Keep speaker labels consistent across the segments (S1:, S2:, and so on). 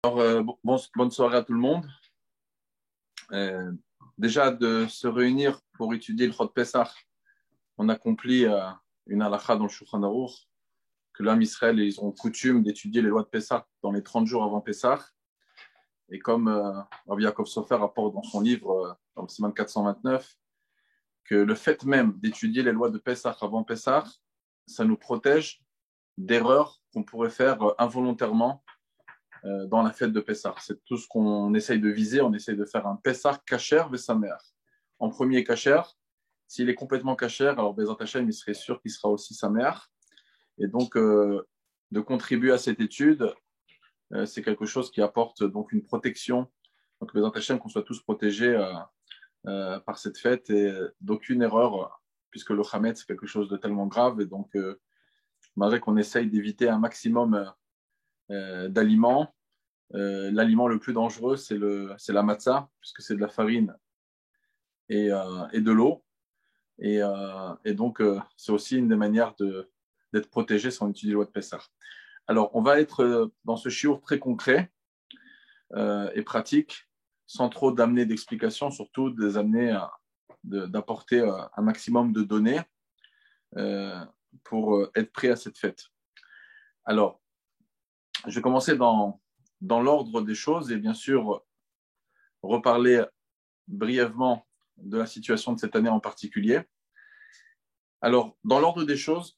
S1: Bonne soirée à tout le monde. Euh, Déjà, de se réunir pour étudier le Chod Pessah, on accomplit une halakha dans le Shulchan Aruch, que l'âme Israël, ils ont coutume d'étudier les lois de Pessah dans les 30 jours avant Pessah. Et comme Rabbi Yaakov Sofer rapporte dans son livre, dans le Siman 429, que le fait même d'étudier les lois de Pessah avant Pessah, ça nous protège d'erreurs qu'on pourrait faire involontairement dans la fête de Pessah. C'est tout ce qu'on essaye de viser. On essaye de faire un Pessah kasher vesamer. En premier kasher, s'il est complètement kasher, alors Bezat Hashem, il serait sûr qu'il sera aussi sa mère. Et donc, de contribuer à cette étude, c'est quelque chose qui apporte donc une protection. Donc, Bezat Hashem, qu'on soit tous protégés par cette fête et d'aucune erreur, puisque le Hametz, c'est quelque chose de tellement grave. Et donc, malgré qu'on essaye d'éviter un maximum d'aliments, l'aliment le plus dangereux, c'est la matzah, puisque c'est de la farine et de l'eau. Et donc, c'est aussi une des manières d'être protégé si on utilise la loi de Pessah. Alors, on va être dans ce shiur très concret et pratique, sans trop d'amener d'explications, surtout d'apporter un maximum de données pour être prêt à cette fête. Alors, je vais commencer dans l'ordre des choses et bien sûr reparler brièvement de la situation de cette année en particulier. Alors, dans l'ordre des choses,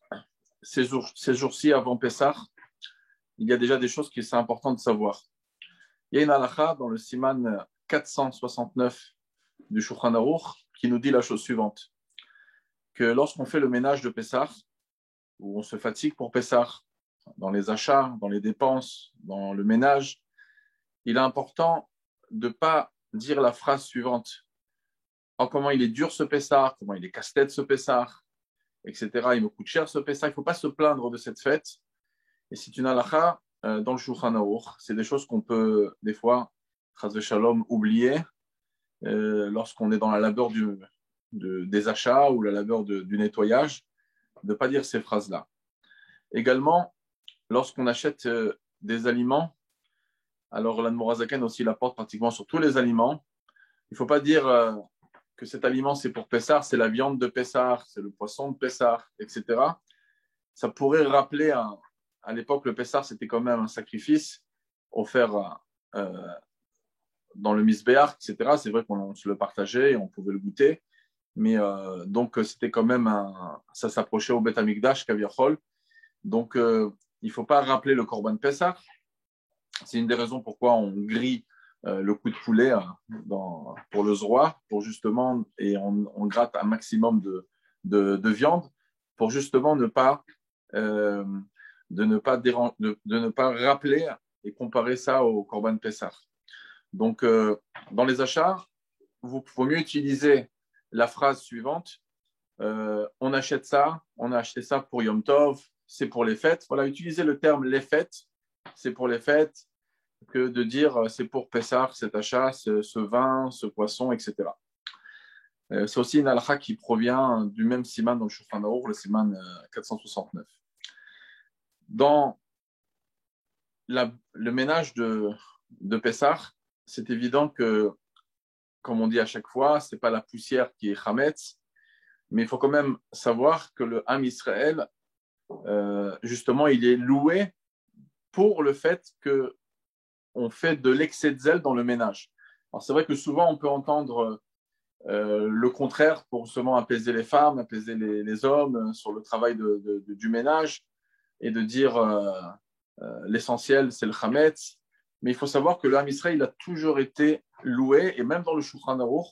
S1: ces jours-ci avant Pessah, il y a déjà des choses qui sont importantes de savoir. Il y a une halakha dans le siman 469 du Shulchan Aruch qui nous dit la chose suivante, que lorsqu'on fait le ménage de Pessah, où on se fatigue pour Pessah, dans les achats, dans les dépenses, dans le ménage, il est important de ne pas dire la phrase suivante. Oh, comment il est dur ce Pessah, comment il est casse-tête ce Pessah, etc. Il me coûte cher ce Pessah. Il ne faut pas se plaindre de cette fête. Et c'est une halakha dans le Shulchan Aruch. C'est des choses qu'on peut, des fois, chas v'shalom, oublier lorsqu'on est dans la labeur des achats ou la labeur du nettoyage, de ne pas dire ces phrases-là. Également, lorsqu'on achète des aliments, alors l'Admorazaken aussi l'apporte pratiquement sur tous les aliments. Il ne faut pas dire que cet aliment c'est pour Pessah, c'est la viande de Pessah, c'est le poisson de Pessah, etc. Ça pourrait rappeler à l'époque le Pessah c'était quand même un sacrifice offert dans le Misbéach, etc. C'est vrai qu'on se le partageait et on pouvait le goûter, mais donc c'était quand même ça s'approchait au Beth Amikdash, Kaviachol. Donc il ne faut pas rappeler le Korban Pessah. C'est une des raisons pourquoi on grille le coup de poulet pour le zroa, pour justement, et on gratte un maximum de viande pour justement ne pas, de ne pas rappeler et comparer ça au Korban Pessah. Donc, dans les achats, il faut mieux utiliser la phrase suivante. On achète ça, on a acheté ça pour Yom Tov, c'est pour les fêtes. Voilà, utilisez le terme les fêtes, c'est pour les fêtes, que de dire c'est pour Pessah, cet achat, ce vin, ce poisson, etc. C'est aussi une halakha qui provient du même siman dans le Shulchan Aruch, le siman 469. Dans le ménage de Pessah, c'est évident que, comme on dit à chaque fois, ce n'est pas la poussière qui est Hametz, mais il faut quand même savoir que le Ham Israël, justement, il est loué pour le fait qu'on fait de l'excès de zèle dans le ménage. Alors c'est vrai que souvent on peut entendre le contraire pour justement apaiser les femmes, apaiser les hommes sur le travail du ménage et de dire l'essentiel c'est le Hametz. Mais il faut savoir que l'Am Israël il a toujours été loué et même dans le Shulchan Aruch,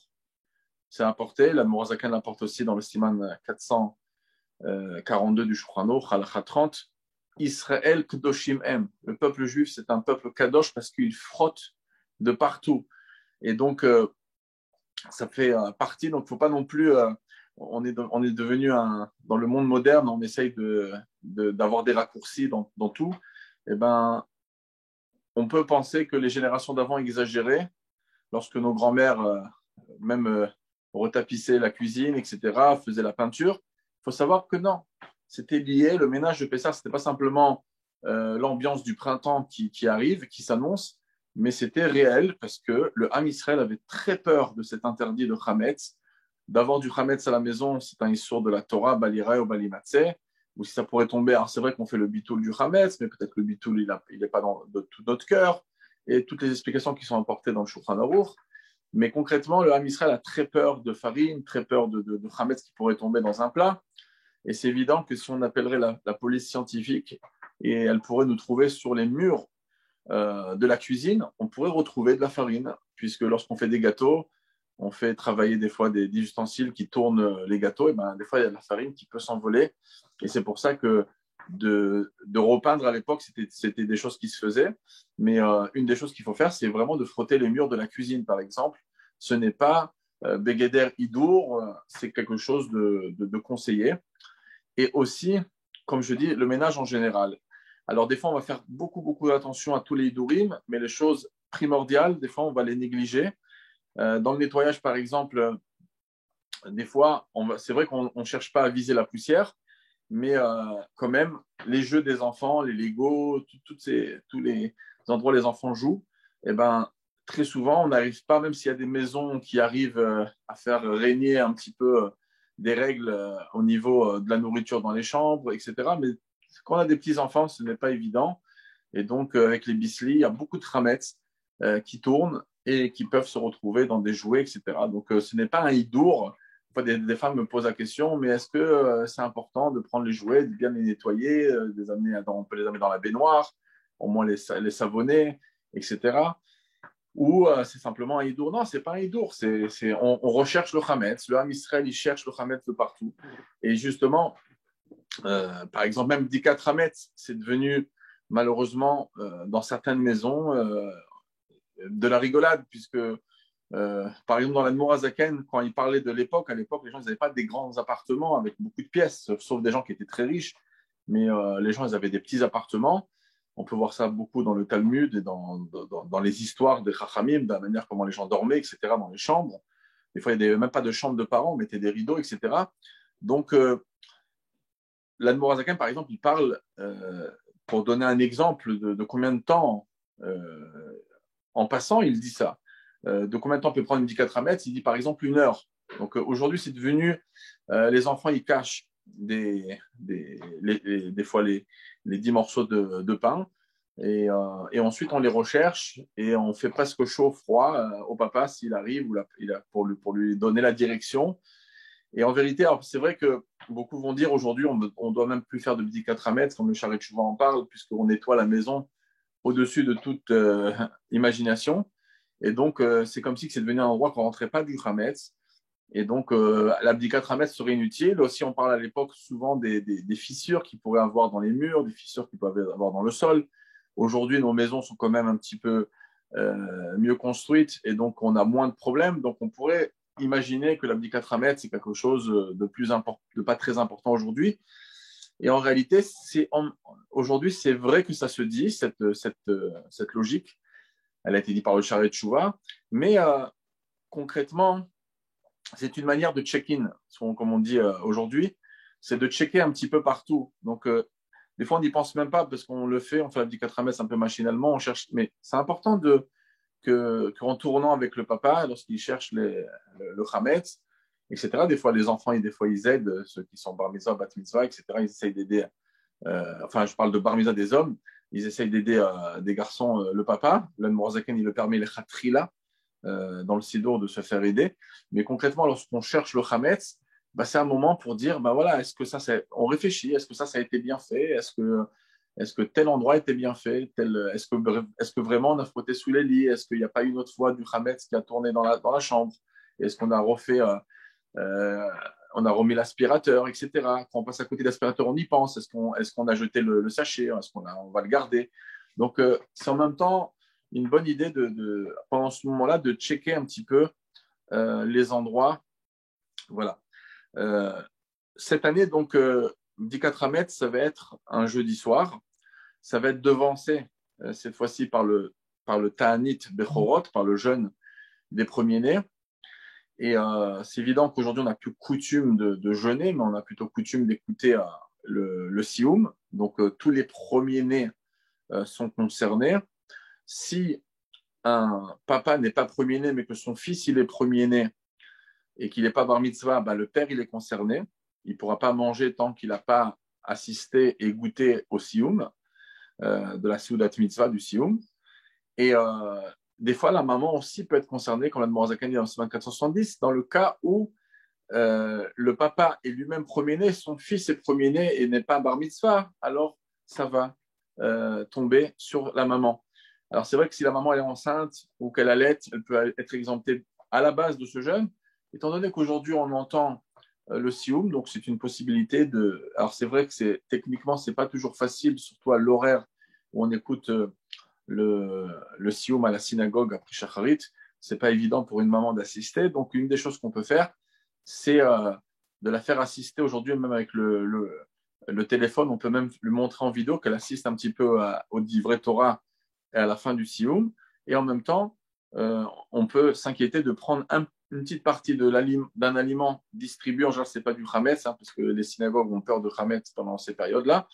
S1: c'est apporté, la Mourazakan l'apporte aussi dans le Siman 442 du Shulchan Aruch, Halakha 30. Israël Kedoshim M. Le peuple juif, c'est un peuple kadosh parce qu'il frotte de partout. Et donc, ça fait partie. Donc, il ne faut pas non plus. On est devenu dans le monde moderne, on essaye d'avoir des raccourcis dans tout. Eh ben, on peut penser que les générations d'avant exagéraient lorsque nos grands-mères, même retapissaient la cuisine, etc., faisaient la peinture. Il faut savoir que non. C'était lié, le ménage de Pessah, ce n'était pas simplement l'ambiance du printemps qui arrive, qui s'annonce, mais c'était réel parce que le Ham Israël avait très peur de cet interdit de Hametz. D'avoir du Hametz à la maison, c'est un issour de la Torah, Balirae ou Balimatzeh, ou si ça pourrait tomber, alors c'est vrai qu'on fait le bitoul du Hametz, mais peut-être le bitoul, il n'est pas de tout notre cœur, et toutes les explications qui sont apportées dans le Shulchan Aruch. Mais concrètement, le Ham Israël a très peur de farine, très peur de Hametz qui pourrait tomber dans un plat. Et c'est évident que si on appellerait la police scientifique, et elle pourrait nous trouver sur les murs de la cuisine, on pourrait retrouver de la farine, puisque lorsqu'on fait des gâteaux, on fait travailler des fois des ustensiles qui tournent les gâteaux, et ben, des fois il y a de la farine qui peut s'envoler. Et c'est pour ça que de repeindre à l'époque, c'était des choses qui se faisaient. Mais une des choses qu'il faut faire, c'est vraiment de frotter les murs de la cuisine, par exemple. Ce n'est pas Begeder Idour, c'est quelque chose de conseillé. Et aussi, comme je dis, le ménage en général. Alors, des fois, on va faire beaucoup attention à tous les idourim, mais les choses primordiales, des fois, on va les négliger. Dans le nettoyage, par exemple, des fois, c'est vrai qu'on ne cherche pas à viser la poussière, mais quand même, les jeux des enfants, les Lego, tous les endroits où les enfants jouent, eh ben, très souvent, on n'arrive pas, même s'il y a des maisons qui arrivent à faire régner un petit peu des règles au niveau de la nourriture dans les chambres, etc. Mais quand on a des petits-enfants, ce n'est pas évident. Et donc, avec les bislis, il y a beaucoup de ramettes qui tournent et qui peuvent se retrouver dans des jouets, etc. Donc, ce n'est pas un hidour. Des femmes me posent la question, mais est-ce que c'est important de prendre les jouets, de bien les nettoyer, on peut les amener dans la baignoire, au moins les savonner, etc. Ou c'est simplement un hidour? Non, c'est pas un hidour. On recherche le Hametz. Le Ham Israël, il cherche le Hametz de partout. Et justement, par exemple, même Dikat Hametz, c'est devenu malheureusement dans certaines maisons de la rigolade, puisque par exemple, dans la Mourazaken, quand il parlait de l'époque, à l'époque, les gens n'avaient pas des grands appartements avec beaucoup de pièces, sauf des gens qui étaient très riches. Mais les gens, ils avaient des petits appartements. On peut voir ça beaucoup dans le Talmud et dans les histoires des Chachamim, de la manière comment les gens dormaient, etc., dans les chambres. Des fois, il n'y avait même pas de chambre de parents, on mettait des rideaux, etc. Donc, l'Admorazaken, par exemple, il parle, pour donner un exemple de combien de temps, en passant, il dit ça. De combien de temps on peut prendre une 14 à mètres? Il dit par exemple 1 heure. Donc aujourd'hui, c'est devenu, les enfants, ils cachent des fois les 10 morceaux de pain. Et ensuite, on les recherche et on fait presque chaud-froid au papa s'il arrive pour lui donner la direction. Et en vérité, alors c'est vrai que beaucoup vont dire aujourd'hui, on ne doit même plus faire de bdika tramet, comme le Charet Chouva en parle, puisqu'on nettoie la maison au-dessus de toute imagination. Et donc, c'est comme si c'est devenu un endroit qu'on ne rentrait pas du Hametz. Et donc, l'abdicat Hametz serait inutile. Aussi, on parle à l'époque souvent des fissures qu'il pourrait avoir dans les murs, des fissures qu'il peut avoir dans le sol. Aujourd'hui, nos maisons sont quand même un petit peu mieux construites et donc on a moins de problèmes. Donc, on pourrait imaginer que l'abdicat Hametz, c'est quelque chose de pas très important aujourd'hui. Et en réalité, aujourd'hui, c'est vrai que ça se dit, cette logique. Elle a été dite par le Charet Chouva. Mais concrètement, c'est une manière de check-in, comme on dit aujourd'hui. C'est de checker un petit peu partout. Donc, des fois, on n'y pense même pas parce qu'on le fait, on fait la petite 4 un peu machinalement, on cherche. Mais c'est important qu'en tournant avec le papa, lorsqu'il cherche le Hametz, etc., des fois, les enfants, des fois, ils aident, ceux qui sont bar mitzvah, bat mitzvah, etc., ils essayent d'aider. Enfin, je parle de bar mitzvah des hommes, ils essayent d'aider des garçons, le papa. L'Anne Morazaken, il le permet, le khatrila, dans le Sidour, de se faire aider. Mais concrètement, lorsqu'on cherche le Hametz, bah, c'est un moment pour dire, bah voilà, est-ce que on réfléchit, est-ce que ça a été bien fait, est-ce que tel endroit était bien fait, est-ce que vraiment on a frotté sous les lits, est-ce qu'il n'y a pas une autre fois du Hametz qui a tourné dans la chambre, est-ce qu'on a refait, on a remis l'aspirateur, etc. Quand on passe à côté de l'aspirateur, on y pense, est-ce qu'on a jeté le sachet, est-ce on va le garder. Donc, c'est en même temps une bonne idée pendant ce moment-là de checker un petit peu les endroits. Voilà. Cette année, donc, Bdikat Hametz, ça va être un jeudi soir. Ça va être devancé cette fois-ci par le Ta'anit Bechorot, par le jeûne des premiers-nés. Et c'est évident qu'aujourd'hui, on n'a plus coutume de jeûner, mais on a plutôt coutume d'écouter le Sioum. Donc, tous les premiers-nés sont concernés. Si un papa n'est pas premier-né, mais que son fils, il est premier-né et qu'il n'est pas bar mitzvah, ben, le père, il est concerné. Il ne pourra pas manger tant qu'il n'a pas assisté et goûté au sioum, de la seudat mitzvah du sioum. Et des fois, la maman aussi peut être concernée, comme la Morazakan dit dans 2470, dans le cas où le papa est lui-même premier-né, son fils est premier-né et n'est pas bar mitzvah, alors ça va tomber sur la maman. Alors c'est vrai que si la maman elle est enceinte ou qu'elle allait, elle peut être exemptée à la base de ce jeûne, étant donné qu'aujourd'hui on entend le sioum, donc c'est une possibilité de. Alors c'est vrai que techniquement c'est pas toujours facile, surtout à l'horaire où on écoute le sioum à la synagogue après Shacharit, c'est pas évident pour une maman d'assister. Donc une des choses qu'on peut faire, c'est de la faire assister aujourd'hui, même avec le téléphone, on peut même lui montrer en vidéo qu'elle assiste un petit peu au Divrei Torah et à la fin du sioum. Et en même temps, on peut s'inquiéter de prendre une petite partie d'un aliment distribué. En général, ce n'est pas du chametz, parce que les synagogues ont peur de chametz pendant ces périodes-là.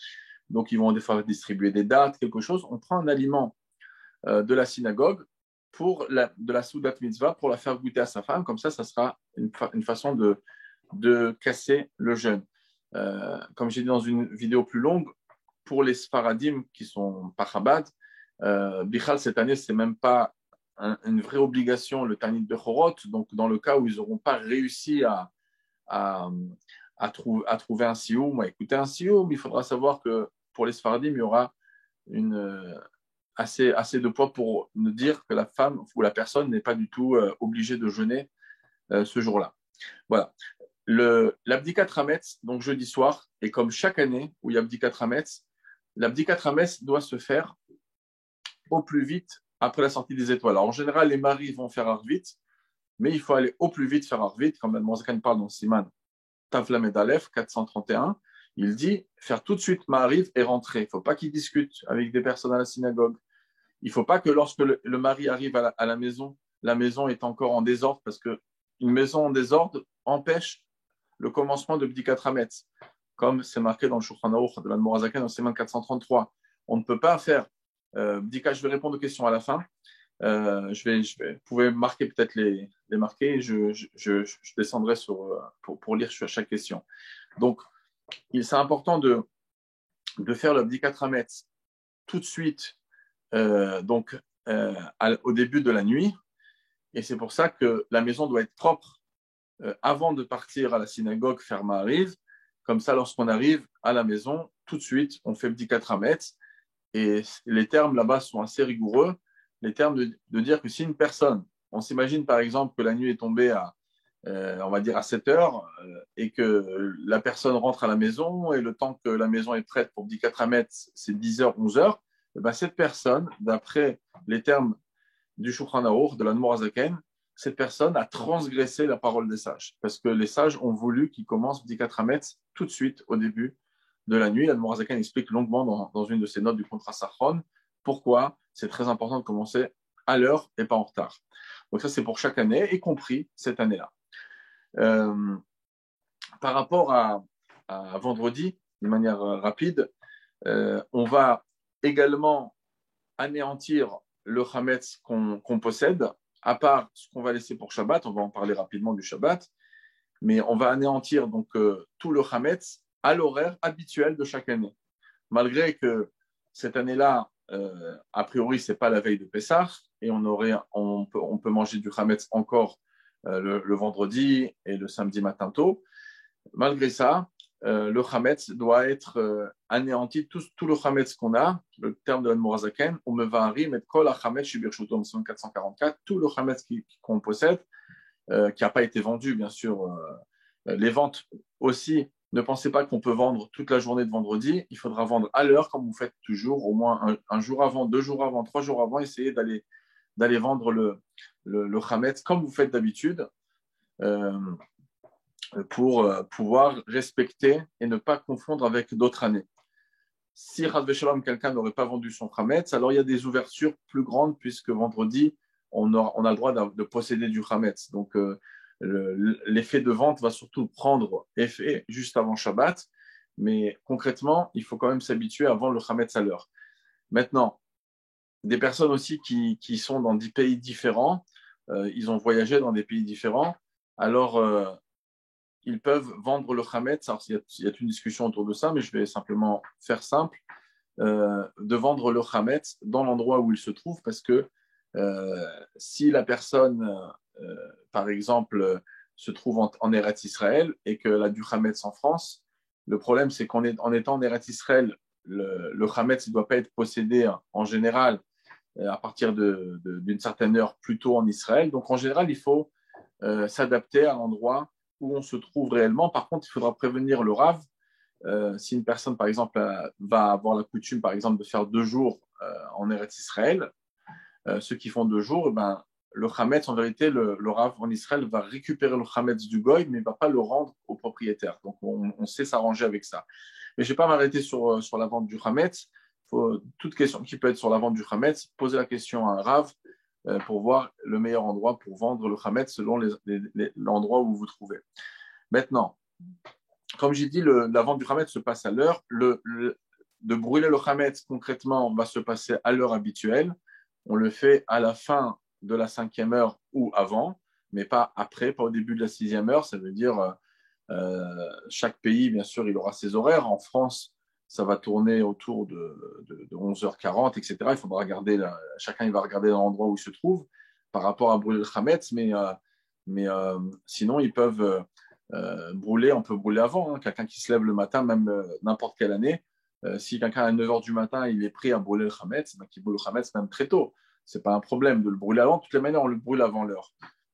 S1: Donc, ils vont des fois distribuer des dates, quelque chose. On prend un aliment de la synagogue de la Soudat Mitzvah pour la faire goûter à sa femme. Comme ça sera une façon de casser le jeûne. Comme j'ai dit dans une vidéo plus longue, pour les Sfaradim qui sont pas Chabad, Bichal, cette année, c'est même pas une vraie obligation, le Tanit Bechorot. Donc, dans le cas où ils n'auront pas réussi à, trouver un sioum, à écouter un sioum, il faudra savoir que pour les Sfaradim, il y aura assez de poids pour nous dire que la femme ou la personne n'est pas du tout obligée de jeûner ce jour-là. Voilà. L'Abdikat Hametz, donc jeudi soir, et comme chaque année où il y a Abdikat Hametz, l'Abdikat Hametz doit se faire au plus vite après la sortie des étoiles. Alors, en général, les maris vont faire Arvit, mais il faut aller au plus vite faire Arvit, comme la Mozakan parle dans Siman Taflamed Aleph 431. Il dit faire tout de suite Ma'ariv et rentrer. Il ne faut pas qu'il discute avec des personnes à la synagogue. Il ne faut pas que lorsque le mari arrive à la maison est encore en désordre, parce qu'une maison en désordre empêche le commencement de Bdikat Hametz, comme c'est marqué dans le Shulchan Aruch de la Morazaken dans Siman 433. On ne peut pas faire Bdika, je vais répondre aux questions à la fin. Vous pouvez marquer peut-être les marquer. Je descendrai pour lire sur chaque question. Donc, c'est important de faire le Bdikat Hametz tout de suite, au début de la nuit. Et c'est pour ça que la maison doit être propre avant de partir à la synagogue faire Ma'ariv. Comme ça, lorsqu'on arrive à la maison, tout de suite, on fait Bdikat Hametz. Et les termes là-bas sont assez rigoureux. Les termes de dire que si une personne, on s'imagine par exemple que la nuit est tombée on va dire à 7 heures, et que la personne rentre à la maison, et le temps que la maison est prête pour 4 mètres, c'est 10 heures, 11 heures, et ben cette personne, d'après les termes du Shulchan Aruch, de la Morazaken, cette personne a transgressé la parole des sages. Parce que les sages ont voulu qu'il commence 4 mètres tout de suite au début de la nuit. L'Admorazakan explique longuement dans une de ses notes du contrat Sachron pourquoi c'est très important de commencer à l'heure et pas en retard. Donc ça, c'est pour chaque année, y compris cette année-là. Par rapport à vendredi, de manière rapide, on va également anéantir le Hametz qu'on possède, à part ce qu'on va laisser pour Shabbat. On va en parler rapidement du Shabbat, mais on va anéantir donc tout le Hametz à l'horaire habituel de chaque année. Malgré que cette année-là, a priori, ce n'est pas la veille de Pessah, et on peut manger du Hametz encore le vendredi et le samedi matin tôt. Malgré ça, le Hametz doit être anéanti. Tout le Hametz qu'on a, le terme de l'Admorazaken, on me va harim et kol ha-Hametz shibirchuto, 444, tout le Hametz qu'on possède, qui n'a pas été vendu, bien sûr. Les ventes aussi, ne pensez pas qu'on peut vendre toute la journée de vendredi. Il faudra vendre à l'heure, comme vous faites toujours, au moins un jour avant, 2 jours avant, 3 jours avant. Essayez d'aller vendre le Hametz comme vous faites d'habitude, pour pouvoir respecter et ne pas confondre avec d'autres années. Si Shalom, quelqu'un n'aurait pas vendu son Hametz, alors il y a des ouvertures plus grandes, puisque vendredi, on a le droit de posséder du Hametz. Donc, l'effet de vente va surtout prendre effet juste avant Shabbat, mais concrètement, il faut quand même s'habituer à vendre le Hametz à l'heure. Maintenant, des personnes aussi qui sont dans 10 pays différents, ils ont voyagé dans des pays différents, alors ils peuvent vendre le Hametz. Alors, il y a une discussion autour de ça, mais je vais simplement faire simple, de vendre le Hametz dans l'endroit où il se trouve, parce que si la personne, par exemple, se trouve en Eretz Israël et qu'elle a du Hametz en France, le problème, c'est qu'en étant en Eretz Israël, le Hametz ne doit pas être possédé en général à partir d'une certaine heure plus tôt en Israël. Donc, en général, il faut s'adapter à l'endroit où on se trouve réellement. Par contre, il faudra prévenir le Rav. Si une personne, par exemple, va avoir la coutume, par exemple, de faire 2 jours en Eretz Israël, ceux qui font 2 jours, ben, le Hametz, en vérité, le Rav en Israël va récupérer le Hametz du Goy, mais il ne va pas le rendre au propriétaire. Donc, on sait s'arranger avec ça. Mais je ne vais pas m'arrêter sur la vente du Hametz. Toute question qui peut être sur la vente du Hametz, poser la question à un Rav pour voir le meilleur endroit pour vendre le Hametz selon l'endroit où vous vous trouvez. Maintenant, comme j'ai dit, la vente du Hametz se passe à l'heure. De brûler le Hametz, concrètement, va se passer à l'heure habituelle. On le fait à la fin de la 5e heure ou avant, mais pas après, pas au début de la 6e heure. Ça veut dire chaque pays, bien sûr, il aura ses horaires. En France, ça va tourner autour de 11h40, etc. Il faudra regarder, chacun il va regarder l'endroit où il se trouve par rapport à brûler le Hametz, mais sinon, ils peuvent brûler, on peut brûler avant. Hein. Quelqu'un qui se lève le matin, même n'importe quelle année, si quelqu'un à 9h du matin, il est prêt à brûler le Hametz, ben, il brûle le Hametz même très tôt. Ce n'est pas un problème de le brûler avant. De toutes les manières, on le brûle avant l'heure.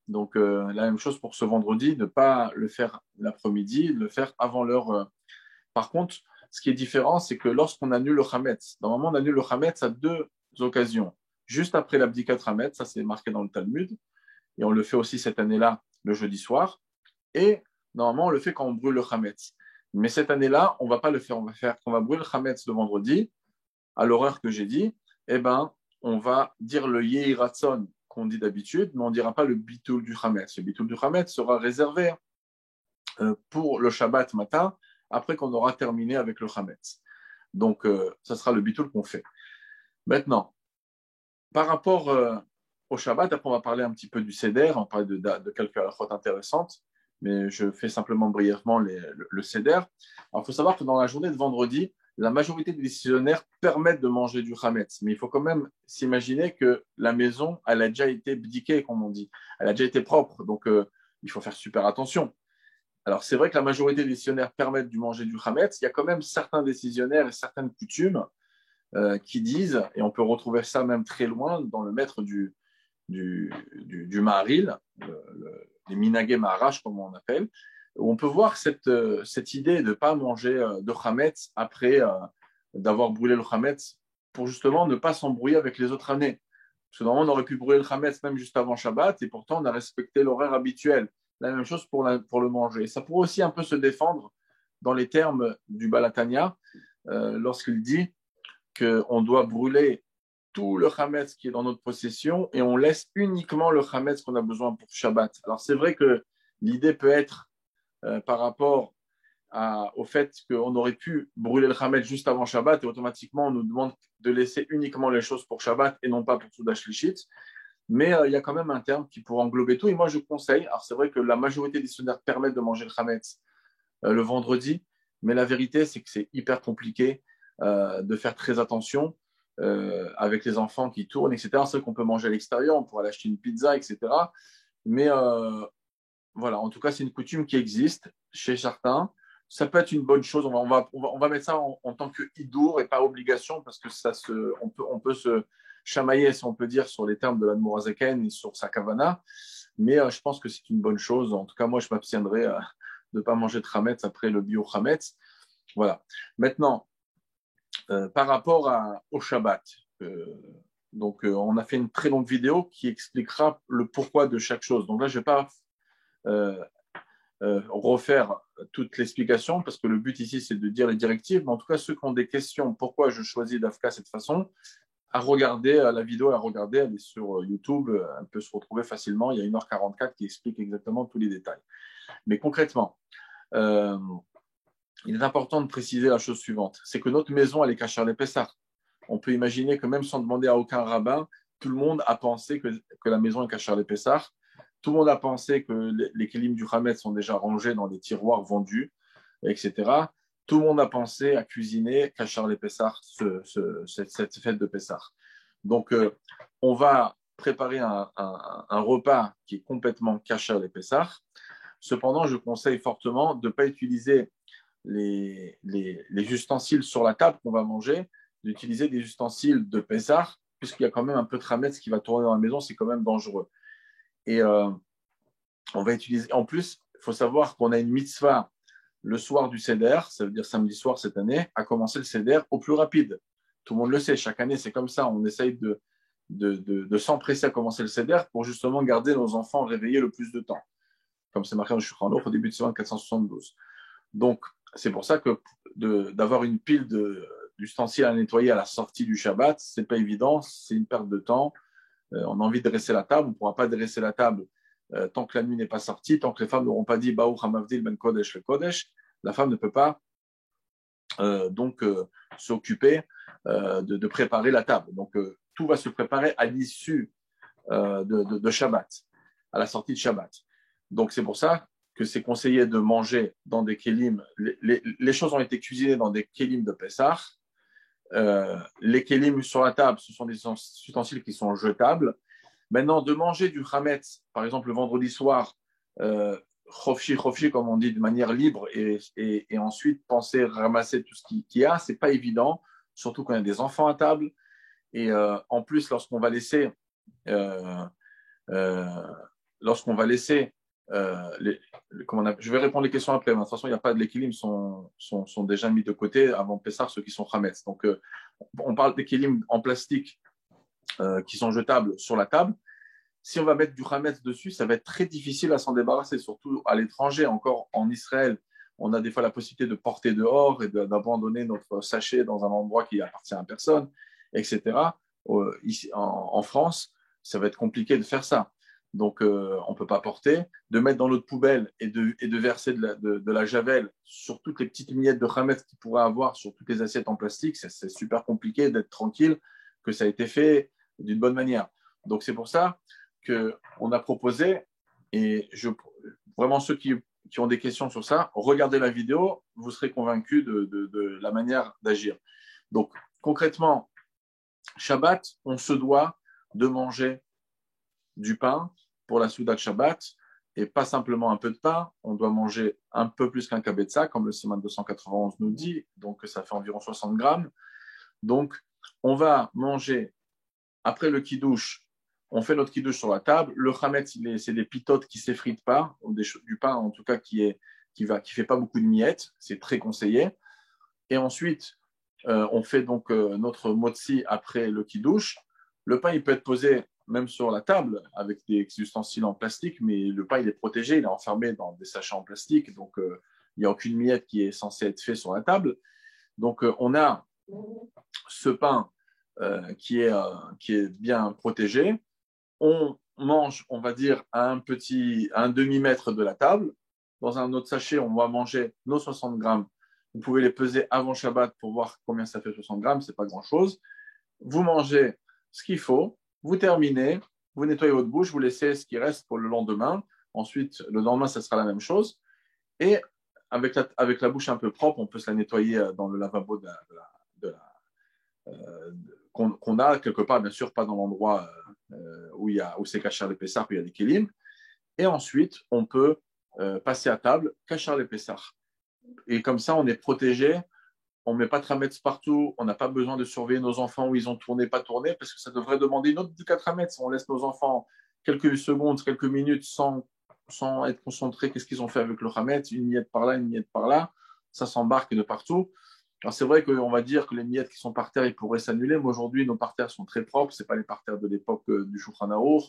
S1: Donc, la même chose pour ce vendredi, ne pas le faire l'après-midi, le faire avant l'heure. Par contre, ce qui est différent, c'est que lorsqu'on annule le Hametz, normalement, on annule le Hametz à 2 occasions. Juste après l'abdikat Hametz, ça c'est marqué dans le Talmud, et on le fait aussi cette année-là, le jeudi soir, et normalement, on le fait quand on brûle le Hametz. Mais cette année-là, on ne va pas le faire, on va brûler le Hametz le vendredi, à l'horaire que j'ai dit, eh ben, on va dire le Yehi Ratzon qu'on dit d'habitude, mais on ne dira pas le Bitoul du Hametz. Le Bitoul du Hametz sera réservé pour le Shabbat matin, après qu'on aura terminé avec le Hametz. Donc, ça sera le Bitoul qu'on fait. Maintenant, par rapport au Shabbat, après on va parler un petit peu du Seder, on va parler de quelques halachot intéressantes, mais je fais simplement brièvement le Seder. Alors, il faut savoir que dans la journée de vendredi, la majorité des décisionnaires permettent de manger du Hametz, mais il faut quand même s'imaginer que la maison, elle a déjà été bdiquée, comme on dit, elle a déjà été propre, donc il faut faire super attention. Alors, c'est vrai que la majorité des décisionnaires permettent de manger du Hametz, il y a quand même certains décisionnaires et certaines coutumes qui disent, et on peut retrouver ça même très loin dans le maître du Maharil, les Minagé Maharash, comme on appelle, où on peut voir cette idée de ne pas manger de Hametz après d'avoir brûlé le Hametz pour justement ne pas s'embrouiller avec les autres années. Parce que normalement, on aurait pu brûler le Hametz même juste avant Shabbat et pourtant, on a respecté l'horaire habituel. La même chose pour le manger. Ça pourrait aussi un peu se défendre dans les termes du Balatania lorsqu'il dit qu'on doit brûler tout le Hametz qui est dans notre possession et on laisse uniquement le Hametz qu'on a besoin pour Shabbat. Alors c'est vrai que l'idée peut être par rapport au fait qu'on aurait pu brûler le Hametz juste avant Shabbat et automatiquement on nous demande de laisser uniquement les choses pour Shabbat et non pas pour Soudash Lichit. Mais il y a quand même un terme qui pourrait englober tout et moi je conseille, alors c'est vrai que la majorité des dictionnaires permettent de manger le Hametz le vendredi, mais la vérité c'est que c'est hyper compliqué de faire très attention avec les enfants qui tournent, etc. C'est vrai qu'on peut manger à l'extérieur, on pourrait aller acheter une pizza, etc. Mais voilà, en tout cas, c'est une coutume qui existe chez certains. Ça peut être une bonne chose. On va mettre ça en tant que hidour et pas obligation parce que on peut se chamailler, si on peut dire, sur les termes de l'Admorazaken et sur sa kavana. Mais je pense que c'est une bonne chose. En tout cas, moi, je m'abstiendrai de ne pas manger de chametz après le bio chametz. Voilà. Maintenant, par rapport au Shabbat, on a fait une très longue vidéo qui expliquera le pourquoi de chaque chose. Donc là, je ne vais pas refaire toute l'explication parce que le but ici, c'est de dire les directives. Mais en tout cas, ceux qui ont des questions, pourquoi je choisis d'Afka cette façon, à regarder la vidéo, à regarder, elle est sur YouTube, elle peut se retrouver facilement. Il y a 1h44 qui explique exactement tous les détails. Mais concrètement, il est important de préciser la chose suivante, c'est que notre maison, elle est cachère les Pessah. on peut imaginer que même sans demander à aucun rabbin, tout le monde a pensé que la maison est cachère les Pessah. Tout le monde a pensé que les kélim du Hametz sont déjà rangés dans des tiroirs vendus, etc. Tout le monde a pensé à cuisiner cachère les Pessah, cette fête de Pessah. Donc, on va préparer un repas qui est complètement cachère les Pessah. Cependant, je conseille fortement de ne pas utiliser les ustensiles sur la table qu'on va manger, d'utiliser des ustensiles de Pessah, puisqu'il y a quand même un peu de Hametz qui va tourner dans la maison, c'est quand même dangereux. Et on va utiliser. En plus, il faut savoir qu'on a une mitzvah le soir du Seder, ça veut dire samedi soir cette année, à commencer le Seder au plus rapide. Tout le monde le sait, chaque année c'est comme ça. On essaye de s'empresser à commencer le Seder pour justement garder nos enfants réveillés le plus de temps. Comme c'est marqué dans le Shulchan Aruch au début de semaine 472. Donc, c'est pour ça que d'avoir une pile d'ustensiles à nettoyer à la sortie du Shabbat, c'est pas évident, c'est une perte de temps. On a envie de dresser la table, on ne pourra pas dresser la table tant que la nuit n'est pas sortie, tant que les femmes n'auront pas dit Baou Hamavdil ben Kodesh le Kodesh, la femme ne peut pas s'occuper de préparer la table. Donc tout va se préparer à l'issue de Shabbat, à la sortie de Shabbat. Donc c'est pour ça que c'est conseillé de manger dans des kélim. Les choses ont été cuisinées dans des kélim de Pessah. Les kélim sur la table, ce sont des ustensiles qui sont jetables. Maintenant, de manger du Hametz, par exemple le vendredi soir, chofchi, comme on dit, de manière libre, et ensuite penser ramasser tout ce qu'il y a, c'est pas évident, surtout quand il y a des enfants à table. Et en plus, lorsqu'on va laisser, je vais répondre les questions après, mais de toute façon, il n'y a pas de l'équilibre, sont déjà mis de côté avant Pessah, ceux qui sont Hametz. Donc, on parle d'équilibre en plastique qui sont jetables sur la table. Si on va mettre du Hametz dessus, ça va être très difficile à s'en débarrasser, surtout à l'étranger. Encore en Israël, on a des fois la possibilité de porter dehors et d'abandonner notre sachet dans un endroit qui appartient à personne, etc. Ici, en France, ça va être compliqué de faire ça. Donc, on ne peut pas porter. De mettre dans l'autre poubelle et de verser de la javel sur toutes les petites miettes de Hametz qu'il pourrait avoir sur toutes les assiettes en plastique, c'est super compliqué d'être tranquille que ça a été fait d'une bonne manière. Donc, c'est pour ça qu'on a proposé, et vraiment ceux qui ont des questions sur ça, regardez la vidéo, vous serez convaincus de la manière d'agir. Donc, concrètement, Shabbat, on se doit de manger du pain pour la Souda de Shabbat, et pas simplement un peu de pain, on doit manger un peu plus qu'un kabetza, comme le Siman 291 nous dit, donc ça fait environ 60 grammes. Donc, on va manger, après le kidouche, on fait notre kidouche sur la table. Le chametz, c'est des pitotes qui ne s'effritent pas, ou du pain en tout cas qui fait pas beaucoup de miettes. C'est très conseillé. Et ensuite, on fait donc notre motzi après le kidouche. Le pain, il peut être posé même sur la table avec des ustensiles en plastique, mais le pain, il est protégé, il est enfermé dans des sachets en plastique, donc il n'y a aucune miette qui est censée être faite sur la table. Donc, on a ce pain qui est bien protégé. On mange, on va dire, à un demi-mètre de la table. Dans un autre sachet, on va manger nos 60 grammes. Vous pouvez les peser avant Shabbat pour voir combien ça fait 60 grammes, c'est pas grand-chose. Vous mangez ce qu'il faut, vous terminez, vous nettoyez votre bouche, vous laissez ce qui reste pour le lendemain. Ensuite, le lendemain, ça sera la même chose. Et avec la bouche un peu propre, on peut se la nettoyer dans le lavabo qu'on a quelque part, bien sûr, pas dans l'endroit où c'est cachar les Pessah, où il y a des kélim. Et ensuite, on peut passer à table, cachar les Pessah. Et comme ça, on est protégé. On ne met pas de trametz partout. On n'a pas besoin de surveiller nos enfants où ils ont tourné, pas tourné, parce que ça devrait demander une autre du 4 trametz. On laisse nos enfants quelques secondes, quelques minutes sans être concentrés. Qu'est-ce qu'ils ont fait avec le trametz? Une miette par là, une miette par là. Ça s'embarque de partout. Alors c'est vrai qu'on va dire que les miettes qui sont par terre, ils pourraient s'annuler, mais aujourd'hui, nos parterres sont très propres. Ce n'est pas les parterres de l'époque du Shulchan Aruch.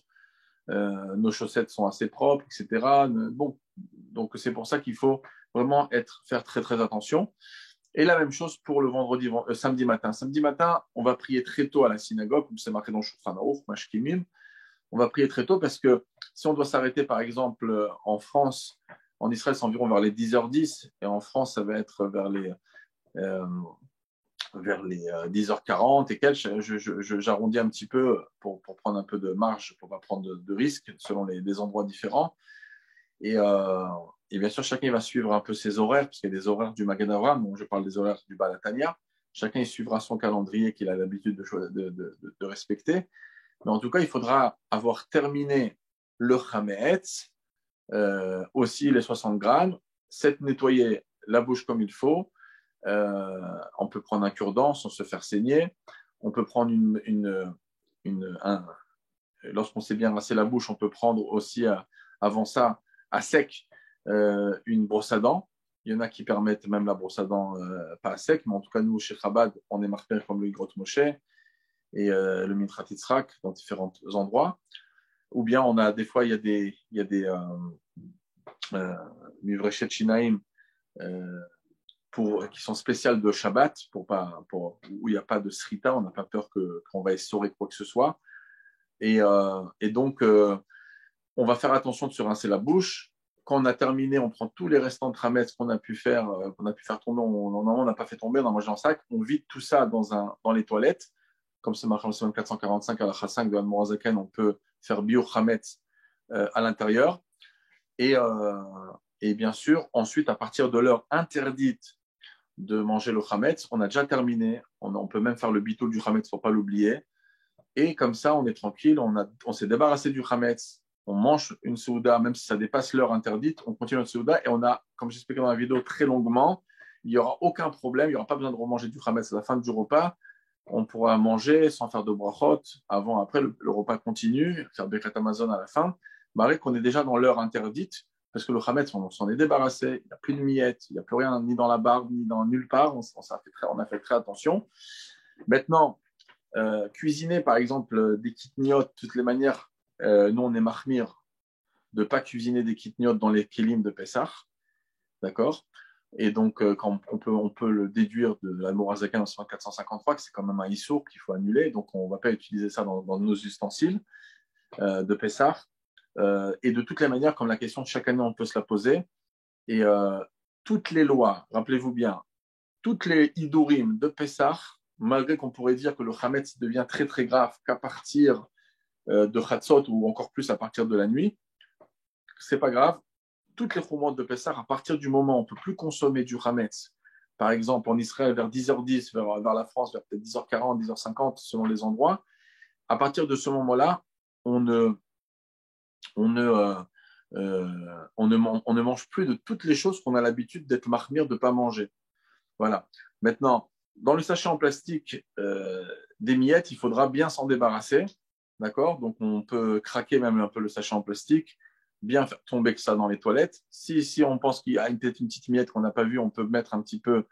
S1: Nos chaussettes sont assez propres, etc. Bon, donc c'est pour ça qu'il faut vraiment faire très très attention. Et la même chose pour le samedi matin. Samedi matin, on va prier très tôt à la synagogue, comme c'est marqué dans le Shulchan Aruch, Mashkimim. On va prier très tôt parce que si on doit s'arrêter, par exemple, en France, en Israël, c'est environ vers les 10h10, et en France, ça va être vers les vers les 10h40 et quelques. J'arrondis un petit peu pour prendre un peu de marge, pour ne pas prendre de risques selon des endroits différents. Et, bien sûr, chacun va suivre un peu ses horaires, parce qu'il y a des horaires du Magen Avraham, donc je parle des horaires du Baal HaTanya. Chacun il suivra son calendrier qu'il a l'habitude de respecter. Mais en tout cas, il faudra avoir terminé le Chametz, aussi les 60 grammes, s'être nettoyé la bouche comme il faut. On peut prendre un cure-dent sans se faire saigner. On peut prendre lorsqu'on s'est bien rincé la bouche, on peut prendre aussi avant ça à sec une brosse à dents. Il y en a qui permettent même la brosse à dents pas à sec, mais en tout cas nous chez Chabad, on est marqué comme le Higrot Moshe et le Mintrat Yitzhak dans différents endroits. Ou bien on a des fois il y a des Mivrechet Shinaim qui sont spéciales de Shabbat, où il n'y a pas de srita, on n'a pas peur qu'on va essorer quoi que ce soit. Et donc, on va faire attention de se rincer la bouche. Quand on a terminé, on prend tous les restants de tramettes qu'on a pu faire tomber. Normalement, on n'a pas fait tomber, on a mangé en sac. On vide tout ça dans les toilettes. Comme c'est marqué en semaine 445 à la Chassan de Morazaken, on peut faire bio chametz à l'intérieur. Et bien sûr, ensuite, à partir de l'heure interdite de manger le chametz, on a déjà terminé. On peut même faire le bitoul du chametz, il ne faut pas l'oublier. Et comme ça, on est tranquille, on s'est débarrassé du chametz, on mange une souda, même si ça dépasse l'heure interdite, on continue notre souda et on a, comme j'expliquais dans la vidéo très longuement, il n'y aura aucun problème, il n'y aura pas besoin de remanger du chametz à la fin du repas. On pourra manger sans faire de brachot avant, après, le repas continue, faire Birkat Hamazon à la fin, malgré qu'on est déjà dans l'heure interdite, parce que le chametz, on s'en est débarrassé, il n'y a plus de miettes, il n'y a plus rien, ni dans la barbe, ni dans nulle part, on a fait très attention. Maintenant, cuisiner, par exemple, des kitniotes, de toutes les manières, nous, on est mahmir de ne pas cuisiner des kitniotes dans les kélim de Pessah, d'accord. Et donc, quand on peut le déduire de la Morazakan en 453, que c'est quand même un issour qu'il faut annuler, donc on ne va pas utiliser ça dans nos ustensiles de Pessah. Et de toutes les manières, comme la question, chaque année, on peut se la poser. Et toutes les lois, rappelez-vous bien, toutes les idurim de Pessah, malgré qu'on pourrait dire que le chametz devient très très grave qu'à partir de Chatzot ou encore plus à partir de la nuit, c'est pas grave. Toutes les choumotes de Pessah, à partir du moment où on ne peut plus consommer du chametz, par exemple en Israël vers 10h10, vers la France vers peut-être 10h40, 10h50 selon les endroits, à partir de ce moment-là, on ne mange plus de toutes les choses qu'on a l'habitude d'être mahmir de ne pas manger. Voilà. Maintenant, dans le sachet en plastique des miettes, il faudra bien s'en débarrasser. D'accord. Donc, on peut craquer même un peu le sachet en plastique, bien faire tomber que ça dans les toilettes. Si on pense qu'il y a peut-être une petite miette qu'on n'a pas vue, on peut mettre un petit peu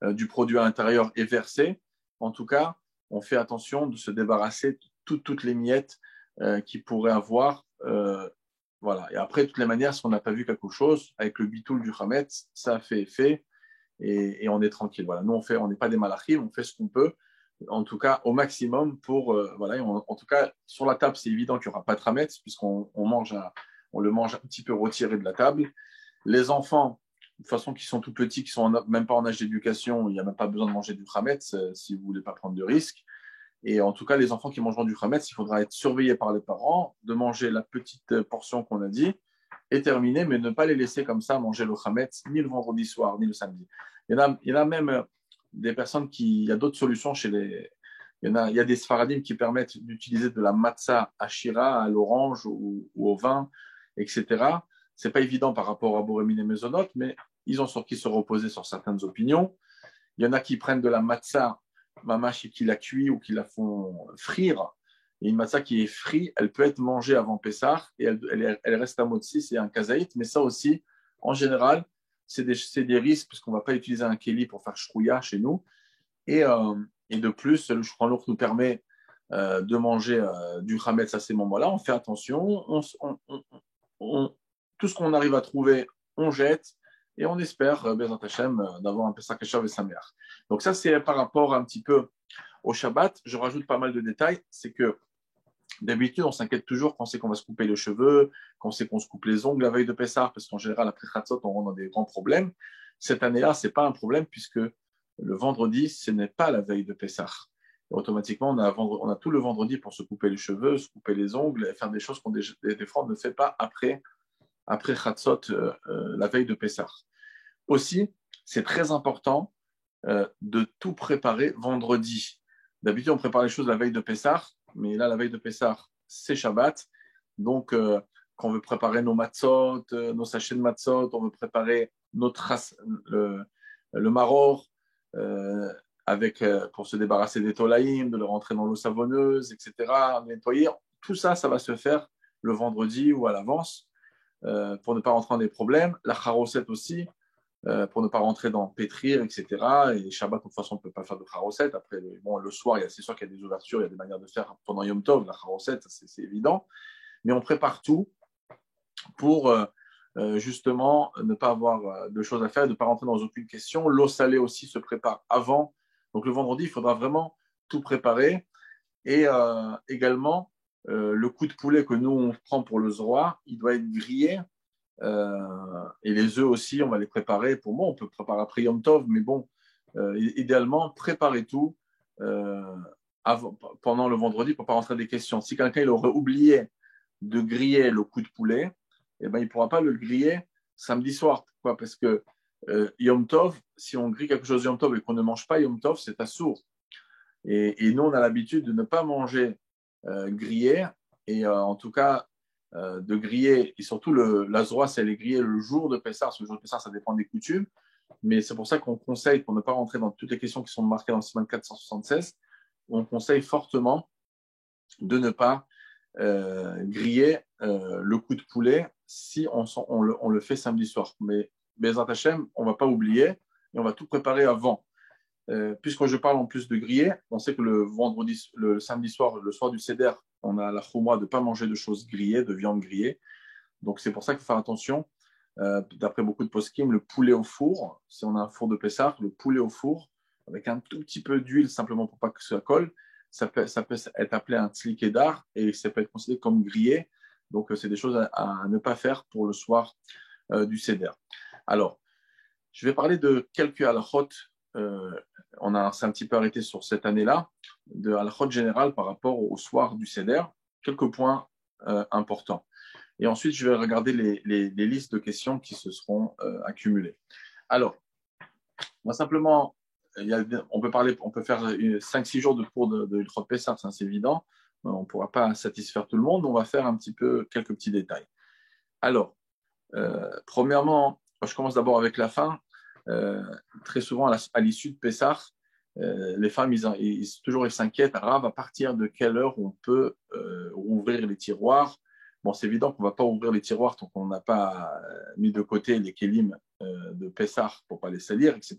S1: du produit à l'intérieur et verser. En tout cas, on fait attention de se débarrasser de toutes les miettes qu'il pourrait avoir. Voilà. Et après, de toutes les manières, si on n'a pas vu quelque chose, avec le bitoul du chametz, ça a fait effet. Et on est tranquille. Voilà. Nous, on n'est pas des malachim, on fait ce qu'on peut, en tout cas au maximum pour. Voilà. En tout cas, sur la table, c'est évident qu'il n'y aura pas de chametz, puisqu'on on le mange un petit peu retiré de la table. Les enfants, de toute façon, qui sont tout petits, qui sont même pas en âge d'éducation, il n'y a même pas besoin de manger du chametz si vous ne voulez pas prendre de risques. Et en tout cas, les enfants qui mangeront du chametz, il faudra être surveillés par les parents, de manger la petite portion qu'on a dit et terminer, mais ne pas les laisser comme ça manger le chametz ni le vendredi soir, ni le samedi. Il y en a même des personnes il y a d'autres solutions il y a des sfaradim qui permettent d'utiliser de la matzah ashira à l'orange ou au vin, etc. C'est pas évident par rapport à Borémine et Mezonot, mais ils ont sorti se reposer sur certaines opinions. Il y en a qui prennent de la matzah mamash et qui la cuisent ou qui la font frire. Et une matzah qui est frite, elle peut être mangée avant Pessah et elle reste à motzi, c'est un kazaït. Mais ça aussi, en général, c'est des risques parce qu'on ne va pas utiliser un keli pour faire shrouya chez nous. Et de plus, le Shulchan Aruch nous permet de manger du chametz à ces moments-là. On fait attention. Tout ce qu'on arrive à trouver, on jette. Et on espère, Bezat Hashem, d'avoir un Pesach Keshav et Sameach. Donc ça, c'est par rapport un petit peu au Shabbat. Je rajoute pas mal de détails. C'est que d'habitude, on s'inquiète toujours quand c'est qu'on va se couper les cheveux, quand c'est qu'on se coupe les ongles la veille de Pessah, parce qu'en général, après Chatzot, on rentre dans des grands problèmes. Cette année-là, c'est pas un problème puisque le vendredi, ce n'est pas la veille de Pessah. Et automatiquement, on a tout le vendredi pour se couper les cheveux, se couper les ongles et faire des choses qu'on des fois on ne fait pas après Chatzot, la veille de Pessah. Aussi, c'est très important de tout préparer vendredi. D'habitude, on prépare les choses la veille de Pessah, mais là, la veille de Pessah, c'est Shabbat. Donc, quand on veut préparer nos matzot, nos sachets de matzot, on veut préparer le maror, pour se débarrasser des tolaïm, de le rentrer dans l'eau savonneuse, etc., nettoyer. Tout ça, ça va se faire le vendredi ou à l'avance pour ne pas rentrer dans des problèmes. La charosette aussi, pour ne pas rentrer dans pétrir, etc. Et Shabbat, de toute façon, on ne peut pas faire de charosette. Après, bon, le soir, c'est sûr qu'il y a des ouvertures, il y a des manières de faire pendant Yom Tov, la charosette, c'est évident. Mais on prépare tout pour justement ne pas avoir de choses à faire, de ne pas rentrer dans aucune question. L'eau salée aussi se prépare avant. Donc le vendredi, il faudra vraiment tout préparer. Et également, le coup de poulet que nous, on prend pour le zroa, il doit être grillé. Et les œufs aussi, on va les préparer. Pour moi, on peut préparer après Yom Tov, mais bon, idéalement, préparez tout pendant le vendredi pour ne pas rentrer des questions. Si quelqu'un il aurait oublié de griller le coup de poulet, eh ben, il ne pourra pas le griller samedi soir. Pourquoi? Parce que Yom Tov, si on grille quelque chose Yom Tov et qu'on ne mange pas Yom Tov, c'est assourd. Et nous, on a l'habitude de ne pas manger grillé. Et en tout cas, de griller, et surtout la zroa, c'est elle est grillée le jour de Pessah. Parce que le jour de Pessah, ça dépend des coutumes. Mais c'est pour ça qu'on conseille, pour ne pas rentrer dans toutes les questions qui sont marquées dans le Siman 476, on conseille fortement de ne pas griller le coup de poulet si on le fait samedi soir. Mais Bezrat Hashem, on ne va pas oublier et on va tout préparer avant. Puisque je parle en plus de griller, on sait que le samedi soir, le soir du Seder, on a la chouma de ne pas manger de choses grillées, de viande grillée. Donc c'est pour ça qu'il faut faire attention. D'après beaucoup de poskim, le poulet au four, si on a un four de Pessah, le poulet au four, avec un tout petit peu d'huile simplement pour pas que ça colle, ça peut être appelé un tzlikedar et ça peut être considéré comme grillé. Donc c'est des choses à ne pas faire pour le soir du Seder. Alors, je vais parler de quelques halachot. On s'est un petit peu arrêté sur cette année-là, de halachot générale par rapport au soir du Seder. Quelques points importants. Et ensuite, je vais regarder les listes de questions qui se seront accumulées. Alors, moi simplement, on peut faire 5-6 jours de cours de Hilchot Pessah, c'est évident. On ne pourra pas satisfaire tout le monde. On va faire un petit peu quelques petits détails. Alors, premièrement, je commence d'abord avec la fin. Très souvent, à l'issue de Pessah, les femmes, ils s'inquiètent, Rav, à partir de quelle heure on peut ouvrir les tiroirs. Bon, c'est évident qu'on ne va pas ouvrir les tiroirs tant qu'on n'a pas mis de côté les kélim de Pessah pour ne pas les salir, etc.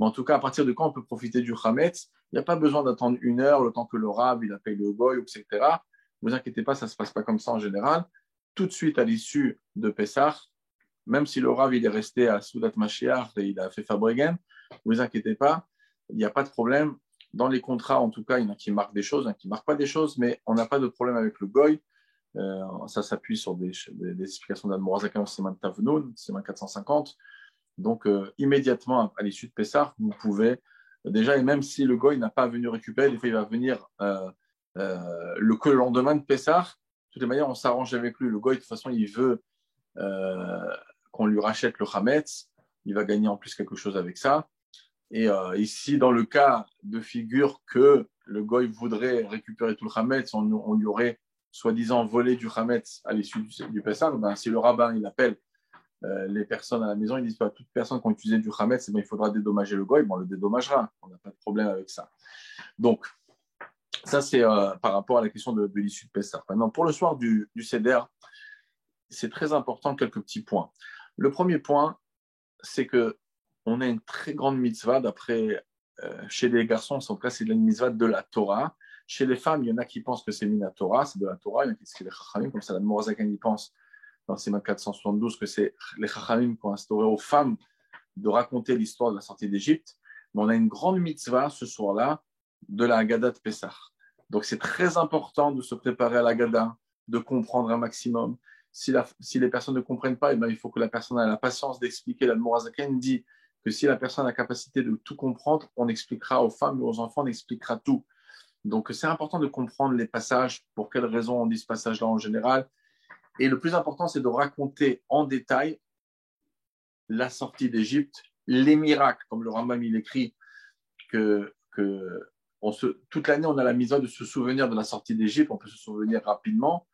S1: Mais en tout cas, à partir de quand on peut profiter du Hametz, il n'y a pas besoin d'attendre 1 heure, le temps que le Rav il appelle le Goy, etc. Ne vous inquiétez pas, ça ne se passe pas comme ça en général. Tout de suite à l'issue de Pessah, même si le Rav il est resté à Soudat Mashiach et il a fait Fabregen, ne vous inquiétez pas, il n'y a pas de problème. Dans les contrats, en tout cas, il y en a qui marquent des choses, il y en a qui ne marquent pas des choses, mais on n'a pas de problème avec le Goy. Ça s'appuie sur des explications d'Admorazaka au Siman Tavnoun, Siman 450. Donc, immédiatement à l'issue de Pessah, vous pouvez déjà, et même si le Goy n'a pas venu récupérer, des fois il va venir que le lendemain de Pessah. De toutes les manières, on s'arrange avec lui. Le Goy, de toute façon, il veut qu'on lui rachète le Hametz. Il va gagner en plus quelque chose avec ça. Et ici, dans le cas de figure que le Goy voudrait récupérer tout le Hametz, on lui aurait soi-disant volé du Hametz à l'issue du Pessah, ben, si le rabbin il appelle les personnes à la maison, ils disent à toute personne qui a utilisé du Hametz, ben, il faudra dédommager le Goy, bon, on le dédommagera, on n'a pas de problème avec ça. Donc, ça c'est par rapport à la question de l'issue de Pessah. Maintenant, pour le soir du Seder, c'est très important, quelques petits points. Le premier point, c'est qu'on a une très grande mitzvah, d'après chez les garçons, en tout cas, c'est une mitzvah de la Torah. Chez les femmes, il y en a qui pensent que c'est mina Torah, c'est de la Torah, il y en a qui disent que c'est les Chachamim, comme ça, la Morazakan, il pense dans Siman 472 que c'est les Chachamim qui ont instauré aux femmes de raconter l'histoire de la sortie d'Égypte. Mais on a une grande mitzvah ce soir-là de la Haggadah de Pessah. Donc c'est très important de se préparer à la Haggadah, de comprendre un maximum. Si les personnes ne comprennent pas, eh bien, il faut que la personne ait la patience d'expliquer. La Morazakan dit que si la personne a la capacité de tout comprendre, on expliquera aux femmes et aux enfants, on expliquera tout. Donc, c'est important de comprendre les passages, pour quelles raisons on dit ce passage-là en général. Et le plus important, c'est de raconter en détail la sortie d'Égypte, les miracles, comme le Rambam il écrit, toute l'année, on a la misère de se souvenir de la sortie d'Égypte, on peut se souvenir rapidement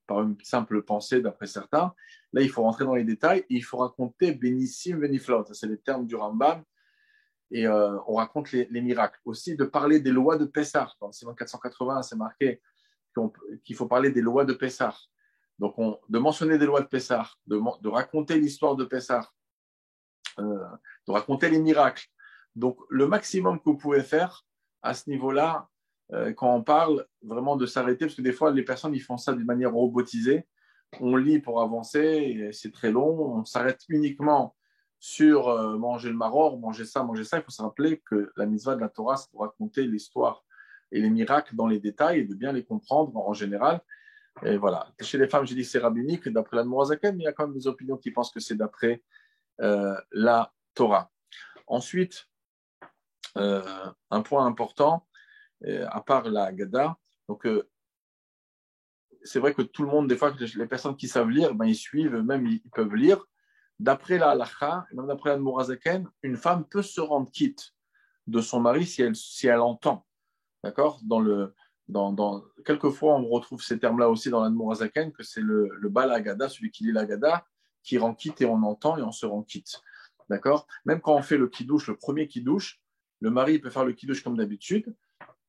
S1: par une simple pensée d'après certains. Là, il faut rentrer dans les détails et il faut raconter Benissim, Beniflot, ça c'est les termes du Rambam, et on raconte les miracles. Aussi, de parler des lois de Pessah. Dans le Simon 480, c'est marqué qu'il faut parler des lois de Pessah. Donc, de mentionner des lois de Pessah, de raconter l'histoire de Pessah, de raconter les miracles. Donc, le maximum que vous pouvez faire à ce niveau-là, quand on parle, vraiment de s'arrêter, parce que des fois, les personnes, ils font ça d'une manière robotisée. On lit pour avancer, et c'est très long. On s'arrête uniquement sur manger le maror, manger ça, manger ça. Il faut se rappeler que la mitzvah de la Torah, c'est pour raconter l'histoire et les miracles dans les détails et de bien les comprendre en général. Et voilà. Chez les femmes, j'ai dit que c'est rabbinique d'après la Mourazaken, mais il y a quand même des opinions qui pensent que c'est d'après la Torah. Ensuite, un point important, à part la Haggadah, donc c'est vrai que tout le monde, des fois, les personnes qui savent lire, ben, ils suivent, même ils peuvent lire. D'après la halakha, même d'après la Mourazaken, une femme peut se rendre quitte de son mari si elle entend. D'accord quelquefois, on retrouve ces termes-là aussi dans la Mourazaken, que c'est le Bal Haggadah, celui qui lit la Haggadah, qui rend quitte et on entend et on se rend quitte. D'accord? Même quand on fait le kidouche, le premier kidouche, le mari peut faire le kidouche comme d'habitude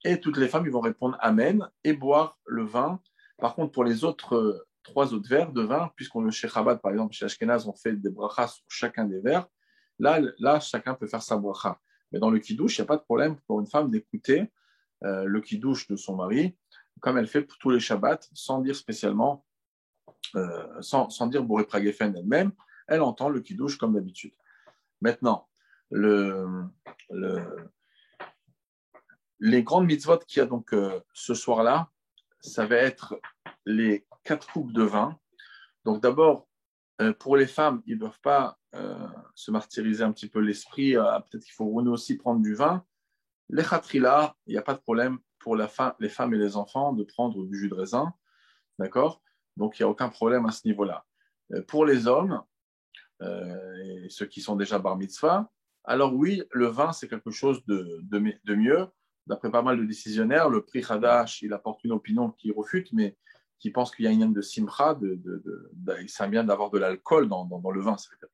S1: et toutes les femmes ils vont répondre Amen et boire le vin. Par contre, pour les autres, 3 autres verres de vin, puisqu'on le chez Chabad, par exemple, chez Ashkenaz, on fait des brachas sur chacun des verres, là, chacun peut faire sa bracha. Mais dans le kidouche, il n'y a pas de problème pour une femme d'écouter le kidouche de son mari, comme elle fait pour tous les Shabbats, sans dire spécialement, sans dire Boré Pragefen elle-même, elle entend le kidouche comme d'habitude. Maintenant, les grandes mitzvot qu'il y a donc ce soir-là, ça va être les 4 coupes de vin. Donc d'abord, pour les femmes, ils ne doivent pas se martyriser un petit peu l'esprit. Peut-être qu'il faut aussi prendre du vin. Les khatrila, il n'y a pas de problème pour les femmes et les enfants de prendre du jus de raisin. D'accord? Donc il n'y a aucun problème à ce niveau-là. Pour les hommes, et ceux qui sont déjà bar mitzvah, alors oui, le vin, c'est quelque chose de mieux. D'après pas mal de décisionnaires, le prix Hadash, il apporte une opinion qui refute, mais qui pense qu'il y a une de simcha, c'est bien d'avoir de l'alcool dans le vin. C'est-à-dire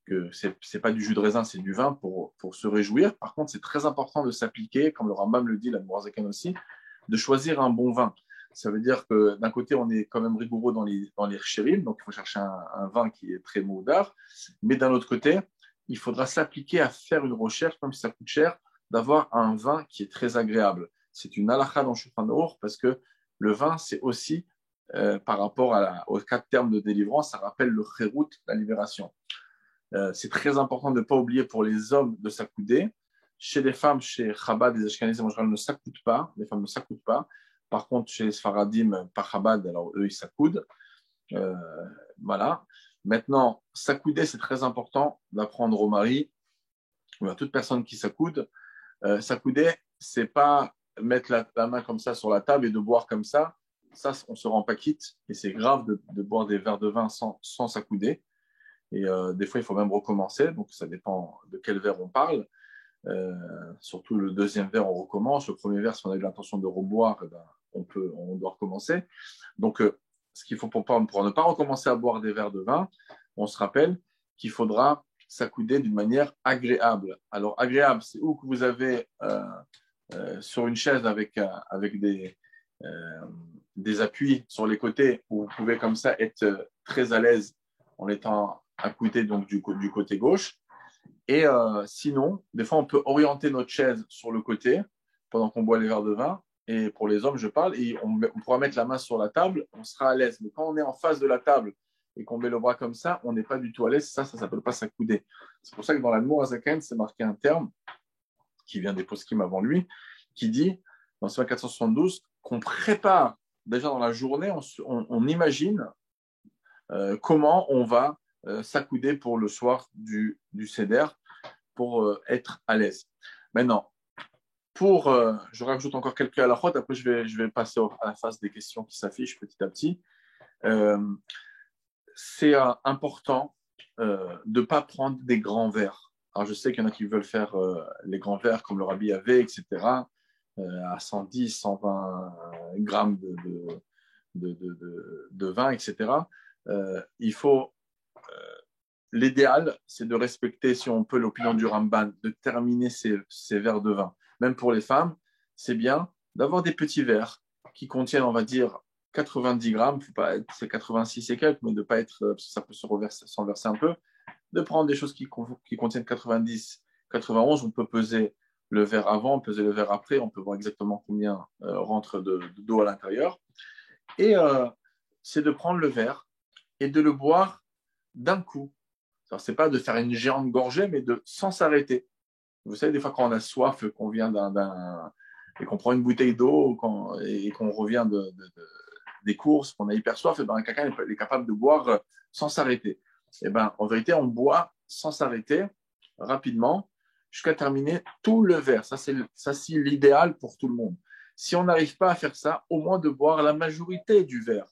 S1: que c'est pas du jus de raisin, c'est du vin pour se réjouir. Par contre, c'est très important de s'appliquer, comme le Rambam le dit, la Mourazakan aussi, de choisir un bon vin. Ça veut dire que d'un côté, on est quand même rigoureux dans les chérim, donc il faut chercher un vin qui est très moudar, mais d'un autre côté, il faudra s'appliquer à faire une recherche, même si ça coûte cher, d'avoir un vin qui est très agréable. C'est une halakha dans Shulchan Aruch parce que le vin, c'est aussi, par rapport aux 4 termes de délivrance, ça rappelle le chérout, la libération. C'est très important de ne pas oublier pour les hommes de s'accouder. Chez les femmes, chez Chabad, les Ashkenazim en général ne s'accoudent pas. Les femmes ne s'accoudent pas. Par contre, chez les Sfaradim, par Chabad, alors eux, ils s'accoudent. Voilà. Maintenant, s'accouder, c'est très important d'apprendre au mari ou à toute personne qui s'accoude. S'accouder, c'est pas mettre la main comme ça sur la table et de boire comme ça. Ça, on se rend pas quitte. Et c'est grave de boire des verres de vin sans s'accouder. Et des fois, il faut même recommencer. Donc, ça dépend de quel verre on parle. Surtout le deuxième verre, on recommence. Le premier verre, si on a eu l'intention de reboire, eh ben, on doit recommencer. Donc, ce qu'il faut pour ne pas recommencer à boire des verres de vin, on se rappelle qu'il faudra s'accouder d'une manière agréable. Alors, agréable, c'est où que vous avez sur une chaise avec des appuis sur les côtés, où vous pouvez comme ça être très à l'aise en étant accoudé donc du côté gauche. Et sinon, des fois, on peut orienter notre chaise sur le côté pendant qu'on boit les verres de vin. Et pour les hommes, je parle, et on pourra mettre la main sur la table, on sera à l'aise. Mais quand on est en face de la table et qu'on met le bras comme ça, on n'est pas du tout à l'aise. Ça s'appelle pas s'accouder. C'est pour ça que dans la Mourazaken, c'est marqué un terme qui vient des poskim avant lui, qui dit, dans le 472, qu'on prépare déjà dans la journée, on imagine comment on va s'accouder pour le soir du Seder. pour être à l'aise. Maintenant, je rajoute encore quelques halakhot, après je vais passer à la phase des questions qui s'affichent petit à petit. C'est important de ne pas prendre des grands verres. Alors, je sais qu'il y en a qui veulent faire les grands verres comme le rabbi avait, etc., à 110, 120 grammes de vin, etc. Il faut, l'idéal, c'est de respecter, si on peut, l'opinion du Ramban, de terminer ces verres de vin. Même pour les femmes, c'est bien d'avoir des petits verres qui contiennent, on va dire, 90 grammes, faut pas être, c'est 86 et quelques, mais de pas être, parce que ça peut s'enverser un peu, de prendre des choses qui contiennent 90, 91, on peut peser le verre avant, peser le verre après, on peut voir exactement combien rentre d'eau à l'intérieur. Et c'est de prendre le verre et de le boire d'un coup. Alors, c'est pas de faire une géante gorgée, mais sans s'arrêter. Vous savez, des fois, quand on a soif, qu'on vient et qu'on prend une bouteille d'eau et qu'on revient des courses, qu'on a hyper soif, et ben, quelqu'un est capable de boire sans s'arrêter. Et ben, en vérité, on boit sans s'arrêter, rapidement, jusqu'à terminer tout le verre. Ça, c'est l'idéal pour tout le monde. Si on n'arrive pas à faire ça, au moins de boire la majorité du verre.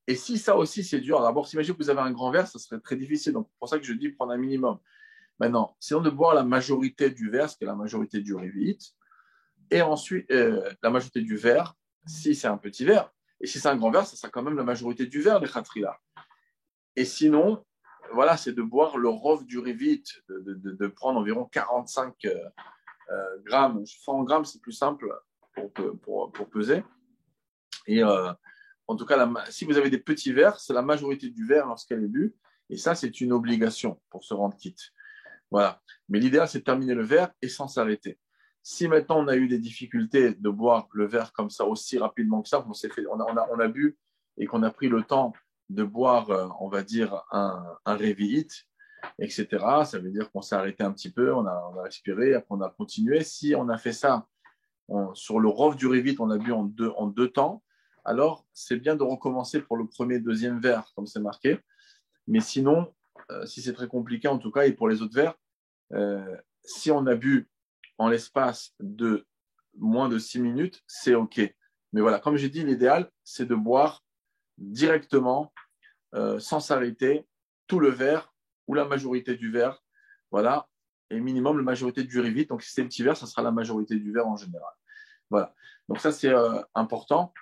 S1: Et si ça aussi, c'est dur, d'abord, s'imaginer que vous avez un grand verre, ça serait très difficile. Donc, c'est pour ça que je dis prendre un minimum. Maintenant, sinon de boire la majorité du verre, ce qui est la majorité du révite, et ensuite la majorité du verre, si c'est un petit verre, et si c'est un grand verre, ça sera quand même la majorité du verre, les khatrila. Et sinon, voilà, c'est de boire le rov du révite, de prendre environ 45 grammes. 100 grammes, c'est plus simple pour peser. Et en tout cas, si vous avez des petits verres, c'est la majorité du verre lorsqu'elle est bu. Et ça, c'est une obligation pour se rendre quitte. Voilà. Mais l'idéal, c'est de terminer le verre et sans s'arrêter. Si maintenant on a eu des difficultés de boire le verre comme ça aussi rapidement que ça, on a bu et qu'on a pris le temps de boire, on va dire, un réveillite, etc. Ça veut dire qu'on s'est arrêté un petit peu, on a respiré, après on a continué. Si on a fait ça sur le rov du réveillite, on a bu en deux temps, alors c'est bien de recommencer pour le premier, deuxième verre, comme c'est marqué. Mais sinon, si c'est très compliqué en tout cas, et pour les autres verres, si on a bu en l'espace de moins de 6 minutes, c'est OK. Mais voilà, comme j'ai dit, l'idéal, c'est de boire directement, sans s'arrêter, tout le verre ou la majorité du verre. Voilà, et minimum la majorité du riz vite. Donc si c'est le petit verre, ça sera la majorité du verre en général. Voilà, donc ça c'est important.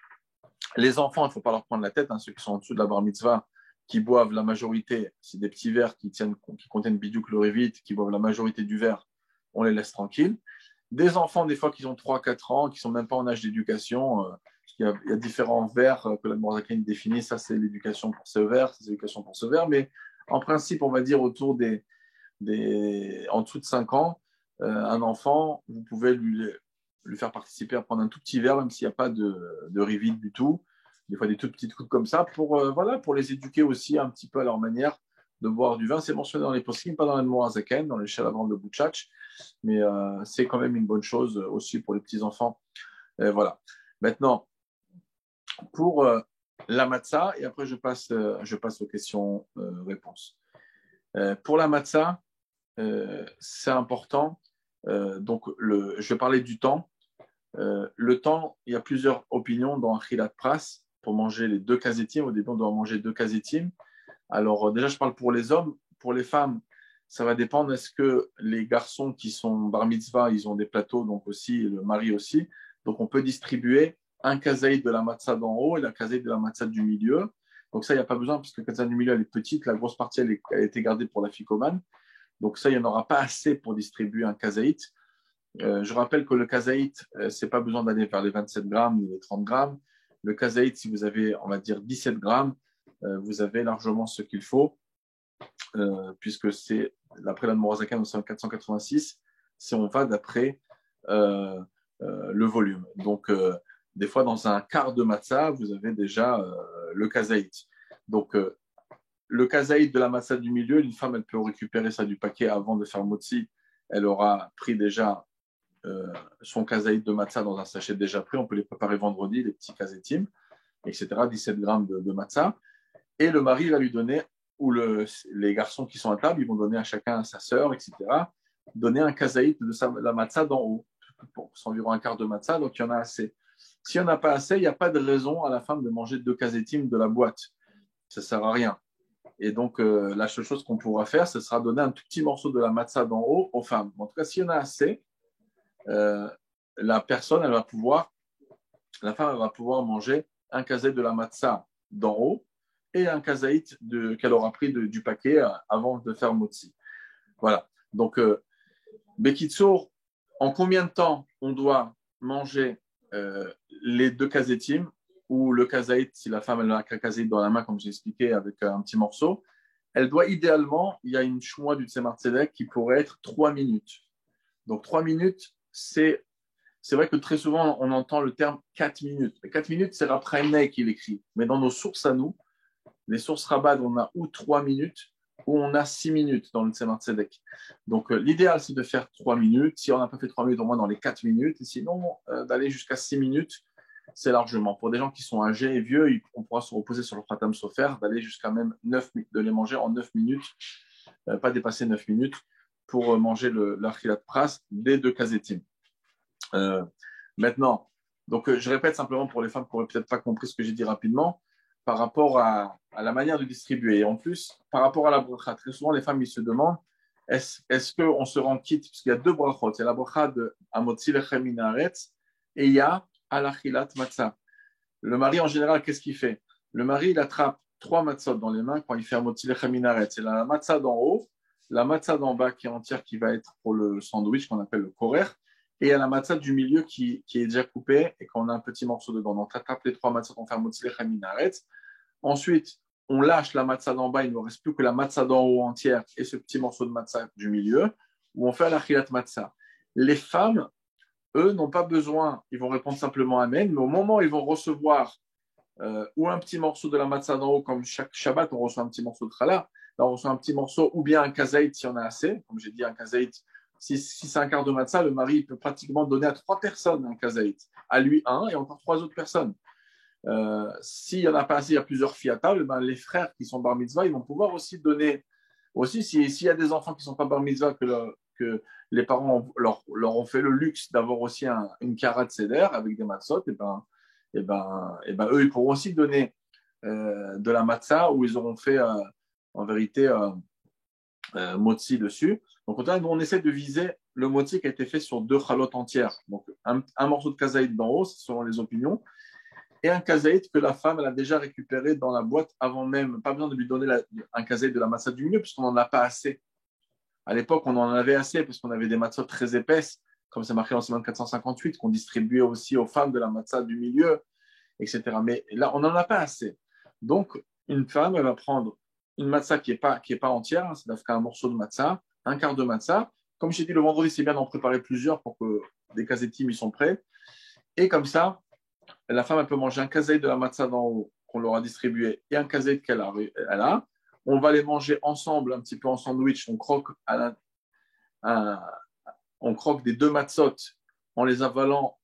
S1: Les enfants, il ne faut pas leur prendre la tête, hein, ceux qui sont en dessous de la bar mitzvah, qui boivent la majorité, c'est des petits verres qui contiennent bidiouk le révite, qui boivent la majorité du verre, on les laisse tranquilles. Des enfants, des fois, qui ont 3-4 ans, qui ne sont même pas en âge d'éducation, il y a différents verres que la Mourazaken définit, ça c'est l'éducation pour ce verre, ça c'est l'éducation pour ce verre, mais en principe, on va dire autour en dessous de 5 ans, un enfant, vous pouvez lui faire participer à prendre un tout petit verre, même s'il n'y a pas de rivide du tout. Des fois, des toutes petites gouttes comme ça, pour les éduquer aussi un petit peu à leur manière de boire du vin. C'est mentionné dans les poskim, pas dans la Mourazaken, dans les Shalavran de Bouchach, mais c'est quand même une bonne chose aussi pour les petits-enfants. Voilà. Maintenant, pour la matzah, et après je passe aux questions-réponses. Pour la matzah, c'est important. Donc, je vais parler du temps. Le temps, il y a plusieurs opinions dans Achilat Pras pour manger les 2 kazetim. Au début, on doit manger 2 kazetim. Alors, déjà, je parle pour les hommes. Pour les femmes, ça va dépendre. Est-ce que les garçons qui sont bar mitzvah, ils ont des plateaux, donc aussi, le mari aussi. Donc, on peut distribuer un kazaït de la matzah d'en haut et la kazaït de la matzah du milieu. Donc, ça, il n'y a pas besoin, parce que la kazaït du milieu, elle est petite. La grosse partie, elle a été gardée pour la ficomane. Donc, ça, il n'y en aura pas assez pour distribuer un kazaït. Je rappelle que le kazaït, c'est pas besoin d'aller vers les 27 grammes ni les 30 grammes. Le kazaït, si vous avez, on va dire, 17 grammes, vous avez largement ce qu'il faut, puisque c'est, d'après la Mourazakan, au 486, si on va d'après le volume. Donc, des fois, dans un quart de matzah, vous avez déjà le kazaït. Donc, le kazaït de la matzah du milieu, une femme, elle peut récupérer ça du paquet avant de faire motzi. Elle aura pris déjà son kazaït de matzah dans un sachet déjà pris. On peut les préparer vendredi, les petits kazaitim, etc. 17 grammes de matzah. Et le mari va lui donner, ou les garçons qui sont à table, ils vont donner à chacun à sa sœur, etc. donner un kazaït de la matzah d'en haut. C'est environ un quart de matzah, donc il y en a assez. S'il n'y en a pas assez, il n'y a pas de raison à la fin de manger 2 kazetim de la boîte. Ça ne sert à rien. Et donc, la seule chose qu'on pourra faire, ce sera donner un tout petit morceau de la matzah d'en haut aux femmes. En tout cas, s'il y en a assez, la femme, elle va pouvoir manger un kazaït de la matzah d'en haut et un kazaït qu'elle aura pris du paquet avant de faire motzi. Voilà. Donc, Bekitsour, en combien de temps on doit manger les 2 kazetim ou le kazaït, si la femme elle a un kazaït dans la main, comme j'ai expliqué, avec un petit morceau, elle doit idéalement, il y a une choix du Tzemar Tzedek qui pourrait être 3 minutes. Donc 3 minutes, c'est vrai que très souvent on entend le terme 4 minutes. Mais 4 minutes, c'est Rapraimnei qui l'écrit. Mais dans nos sources à nous, les sources Rabbad, on a ou 3 minutes ou on a 6 minutes dans le Tzemar Tzedek. Donc l'idéal, c'est de faire 3 minutes. Si on n'a pas fait 3 minutes, au moins dans les 4 minutes. Et sinon, d'aller jusqu'à 6 minutes, c'est largement. Pour des gens qui sont âgés et vieux, on pourra se reposer sur le Khatam Sofer, d'aller jusqu'à même 9 minutes, de les manger en 9 minutes, pas dépasser 9 minutes, pour manger l'Archilat Pras des 2 kazetim. Maintenant, donc je répète simplement pour les femmes qui n'auraient peut-être pas compris ce que j'ai dit rapidement, par rapport à la manière de distribuer. Et en plus, par rapport à la bracha, très souvent les femmes ils se demandent est-ce qu'on se rend quitte, parce qu'il y a 2 brachot, il y a la bracha de Amotzi Lechem Min Haaretz et il y a Alachilat Matzah. Le mari, en général, qu'est-ce qu'il fait? Le mari, il attrape 3 matzot dans les mains quand il fait Amotzi Lechem Min Haaretz. C'est la matzah d'en haut, la matzah d'en bas qui est entière, qui va être pour le sandwich qu'on appelle le korer, et il y a la matzah du milieu qui est déjà coupée et qu'on a un petit morceau dedans. Donc, on attrape les 3 matzot, on fait Amotzi Lechem Min Haaretz. Ensuite, on lâche la matzah d'en bas, il ne nous reste plus que la matzah d'en haut entière et ce petit morceau de matzah du milieu, où on fait la khilat matzah. Les femmes, eux, n'ont pas besoin, ils vont répondre simplement Amen, mais au moment où ils vont recevoir ou un petit morceau de la matzah d'en haut, comme chaque Shabbat, on reçoit un petit morceau de challah, là on reçoit un petit morceau, ou bien un kazaït si on a assez, comme j'ai dit, un kazaït, si c'est un quart de matzah, le mari peut pratiquement donner à 3 personnes un kazaït, à lui un et encore 3 autres personnes. S'il n'y en a pas assez, il y a plusieurs filles à table, ben les frères qui sont bar mitzvah, ils vont pouvoir aussi donner, aussi s'il y a des enfants qui ne sont pas bar mitzvah, que les parents leur ont fait le luxe d'avoir aussi une karat seder avec des matzot, et ben eux, ils pourront aussi donner de la matzah où ils auront fait en vérité motzi dessus. Donc on essaie de viser le motzi qui a été fait sur 2 chalotes entières. Donc un morceau de kazaïd d'en haut, selon les opinions, et un kazaït que la femme elle a déjà récupéré dans la boîte avant même. Pas besoin de lui donner un kazaït de la matzah du milieu, puisqu'on n'en a pas assez. À l'époque, on en avait assez, puisqu'on avait des matzot très épaisses, comme c'est marqué dans Siman 458, qu'on distribuait aussi aux femmes de la matzah du milieu, etc. Mais là, on n'en a pas assez. Donc, une femme, elle va prendre une matzah qui est pas entière, hein, c'est un morceau de matzah, un quart de matzah. Comme j'ai dit, le vendredi, c'est bien d'en préparer plusieurs pour que des kazetim ils sont prêts. Et comme ça, la femme, elle peut manger un kazaït de la matzah d'en haut qu'on leur a distribué et un kazaït qu'elle a. On va les manger ensemble, un petit peu en sandwich. On croque des 2 matzot en les avalant,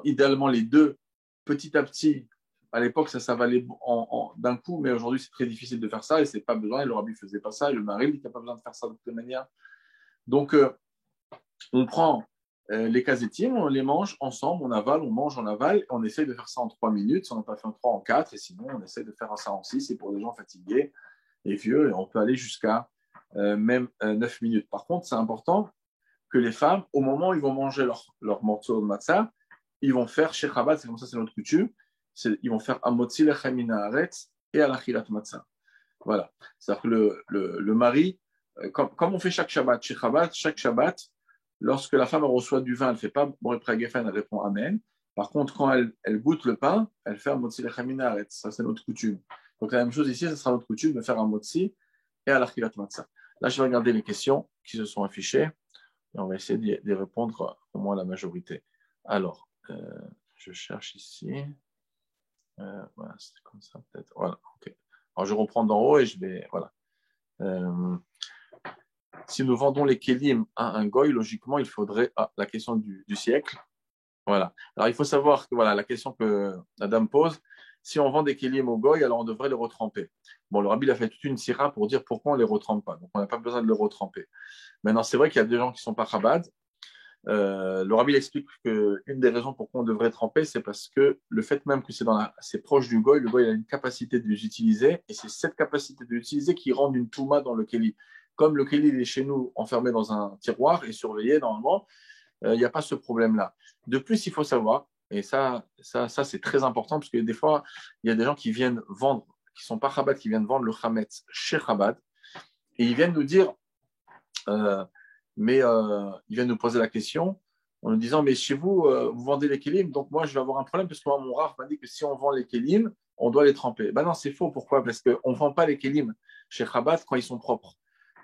S1: idéalement les 2 petit à petit. À l'époque, ça s'avalait d'un coup, mais aujourd'hui, c'est très difficile de faire ça et c'est pas besoin. Et le rabbi ne faisait pas ça et le mari, il n'a pas besoin de faire ça de toute manière. Donc, on prend les kazetim, on les mange ensemble, on avale, on mange, on avale, on essaye de faire ça en 3 minutes, si on n'a pas fait en 3, en 4, et sinon on essaye de faire ça en 6, et pour les gens fatigués et vieux, et on peut aller jusqu'à même 9 minutes. Par contre, c'est important que les femmes, au moment où ils vont manger leur morceau de matzah, ils vont faire chez Chabad, c'est comme ça, c'est notre coutume, ils vont faire Amotzi Lechem Min Haaretz et Alachilat Matzah. Voilà. C'est-à-dire que le mari, comme on fait chaque Shabbat, chez Chabad, chaque Shabbat, lorsque la femme reçoit du vin, elle ne fait pas Boré Geffen, elle répond Amen. Par contre, quand elle goûte le pain, elle fait un Motzi Lechem Min Haaretz. Ça, c'est notre coutume. Donc, la même chose ici, ce sera notre coutume de faire un Motzi et à l'Achilat Matzah. Là, je vais regarder les questions qui se sont affichées et on va essayer d'y répondre au moins la majorité. Alors, je cherche ici. Voilà, c'est comme ça peut-être. Voilà, ok. Alors, je reprends d'en haut et je vais. Voilà. Si nous vendons les kelim à un goy, logiquement, il faudrait. Ah, la question du siècle. Voilà. Alors, il faut savoir que voilà, la question que la dame pose, si on vend des kélim au goy, alors on devrait les retremper. Bon, le rabbi a fait toute une sira pour dire pourquoi on ne les retrempe pas. Donc, on n'a pas besoin de les retremper. Maintenant, c'est vrai qu'il y a des gens qui ne sont pas Chabad. Le rabbi explique qu'une des raisons pourquoi on devrait tremper, c'est parce que le fait même que c'est proche du goy, le goy a une capacité de les utiliser, et c'est cette capacité de l'utiliser qui rend une touma dans le kéli. Comme le kéli est chez nous enfermé dans un tiroir et surveillé normalement, il n'y a pas ce problème-là. De plus, il faut savoir, et ça c'est très important, parce que des fois, il y a des gens qui viennent vendre, qui ne sont pas Chabad, qui viennent vendre le Chametz chez Chabad, et ils viennent nous dire, ils viennent nous poser la question en nous disant, mais chez vous, vous vendez les kélim, donc moi, je vais avoir un problème, parce que moi, mon raf m'a dit que si on vend les kélim, on doit les tremper. Ben non, c'est faux. Pourquoi? Parce qu'on ne vend pas les kélim chez Chabad quand ils sont propres.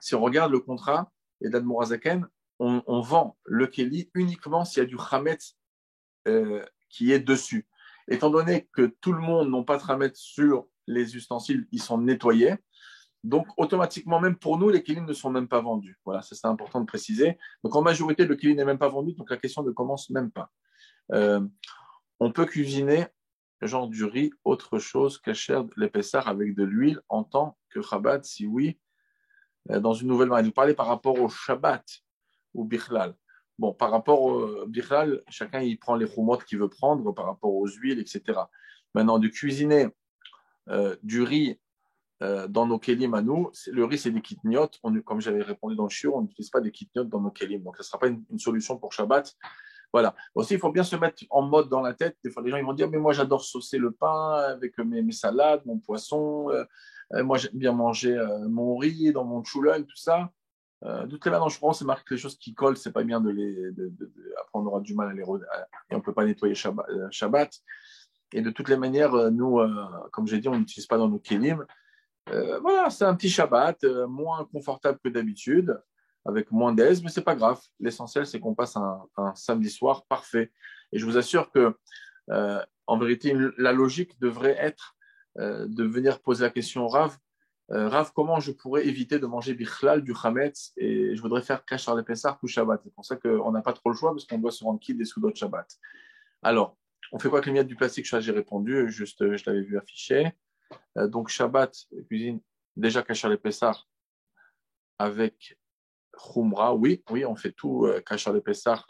S1: Si on regarde le contrat, et d'Admorazaken, on vend le kéli uniquement s'il y a du chametz qui est dessus. Étant donné que tout le monde n'a pas de chametz sur les ustensiles, ils sont nettoyés. Donc, automatiquement, même pour nous, les kélim ne sont même pas vendus. Voilà, ça c'est important de préciser. Donc, en majorité, le kéli n'est même pas vendu, donc la question ne commence même pas. On peut cuisiner genre du riz, autre chose qu'achère l'épaisseur avec de l'huile en tant que Chabad, si oui, dans une nouvelle manière. Vous parlez par rapport au Shabbat ou Bichlal. Bon, par rapport au Bichlal, chacun il prend les choumotes qu'il veut prendre par rapport aux huiles, etc. Maintenant, de cuisiner du riz dans nos kélim à nous, le riz c'est des kitniotes. Comme j'avais répondu dans le shiur, on n'utilise pas des kitniotes dans nos kélim. Donc, ce ne sera pas une solution pour Shabbat. Voilà. Aussi, il faut bien se mettre en mode dans la tête. Des fois, les gens ils vont dire, mais moi, j'adore saucer le pain avec mes salades, mon poisson. Moi, j'aime bien manger mon riz dans mon choulen, tout ça. De toutes les manières, je pense, c'est marqué que les choses qui collent, c'est pas bien après, on aura du mal à et on peut pas nettoyer Shabbat. Et de toutes les manières, nous, comme j'ai dit, on n'utilise pas dans nos kélim. Voilà, c'est un petit Shabbat, moins confortable que d'habitude, avec moins d'aise, mais c'est pas grave. L'essentiel, c'est qu'on passe un samedi soir parfait. Et je vous assure que, en vérité, la logique devrait être de venir poser la question au Rav. Rav, comment je pourrais éviter de manger bichlal, du chametz, et je voudrais faire kashar le Pessah ou Shabbat. C'est pour ça qu'on n'a pas trop le choix, parce qu'on doit se rendre quitte des soudot Shabbat. Alors, on fait quoi avec les miettes du plastique? Ça, j'ai répondu, juste, je l'avais vu affiché. Donc, Shabbat, cuisine, déjà kashar le Pessah avec khumra. Oui, on fait tout kashar le Pessah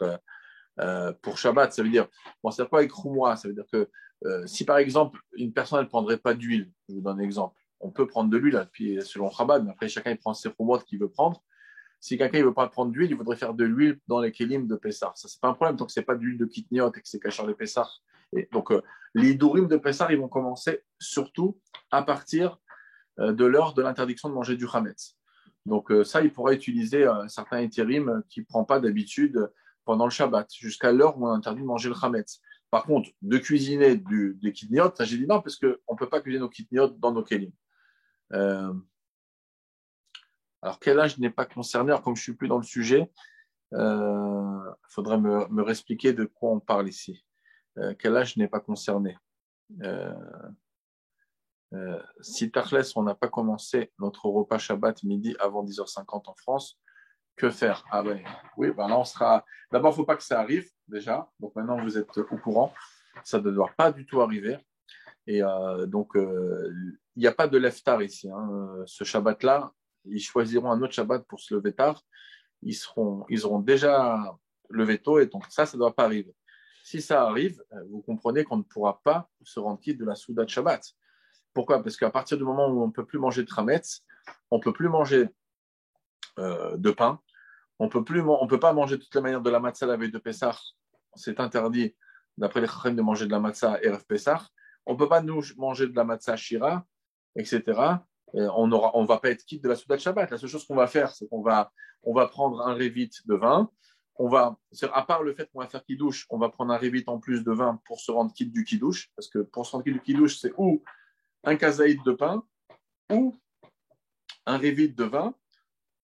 S1: pour Shabbat. Ça veut dire, bon, c'est quoi avec khumra? Ça veut dire que si par exemple, une personne ne prendrait pas d'huile, je vous donne un exemple, on peut prendre de l'huile, puis selon Chabad, mais après chacun il prend ses khumot qu'il veut prendre. Si quelqu'un ne veut pas prendre d'huile, il voudrait faire de l'huile dans les kélim de Pessah. Ça, c'est pas un problème tant que c'est pas de l'huile de kitniot et que c'est kashar le Pessah. Et donc, les dourim de Pessah, ils vont commencer surtout à partir de l'heure de l'interdiction de manger du chametz. Donc, ça, il pourra utiliser certains étérim qui ne prend pas d'habitude pendant le Shabbat, jusqu'à l'heure où on interdit de manger le chametz. Par contre, de cuisiner des kitniot, ça j'ai dit non, parce qu'on ne peut pas cuisiner nos kitniot dans nos kélim. Alors, quel âge n'est pas concerné? Alors, comme je ne suis plus dans le sujet, il faudrait me réexpliquer de quoi on parle ici. Quel âge n'est pas concerné? Si Tachles, on n'a pas commencé notre repas Shabbat midi avant 10h50 en France, que faire? Ah ouais, oui, ben là on sera. D'abord, il ne faut pas que ça arrive déjà. Donc maintenant, vous êtes au courant. Ça ne doit pas du tout arriver. Et donc, il n'y a pas de leftar ici. Hein. Ce Shabbat-là, ils choisiront un autre Shabbat pour se lever tard. Ils auront déjà levé tôt et donc ça ne doit pas arriver. Si ça arrive, vous comprenez qu'on ne pourra pas se rendre quitte de la Souda de Shabbat. Pourquoi? Parce qu'à partir du moment où on ne peut plus manger de chametz, on ne peut plus manger de pain, on peut pas manger de toutes les manières de la matzah la veille de Pessah. C'est interdit, d'après les chachem, de manger de la matzah Erev Pessah. On ne peut pas nous manger de la matzah Shira, etc. On ne va pas être quitte de la Souda de Shabbat. La seule chose qu'on va faire, c'est qu'on va prendre un révit de vin. À part le fait qu'on va faire kidouche, on va prendre un révit en plus de vin pour se rendre quitte du kidouche. Parce que pour se rendre quitte du kidouche, c'est ou un kazaïd de pain, ou un révit de vin,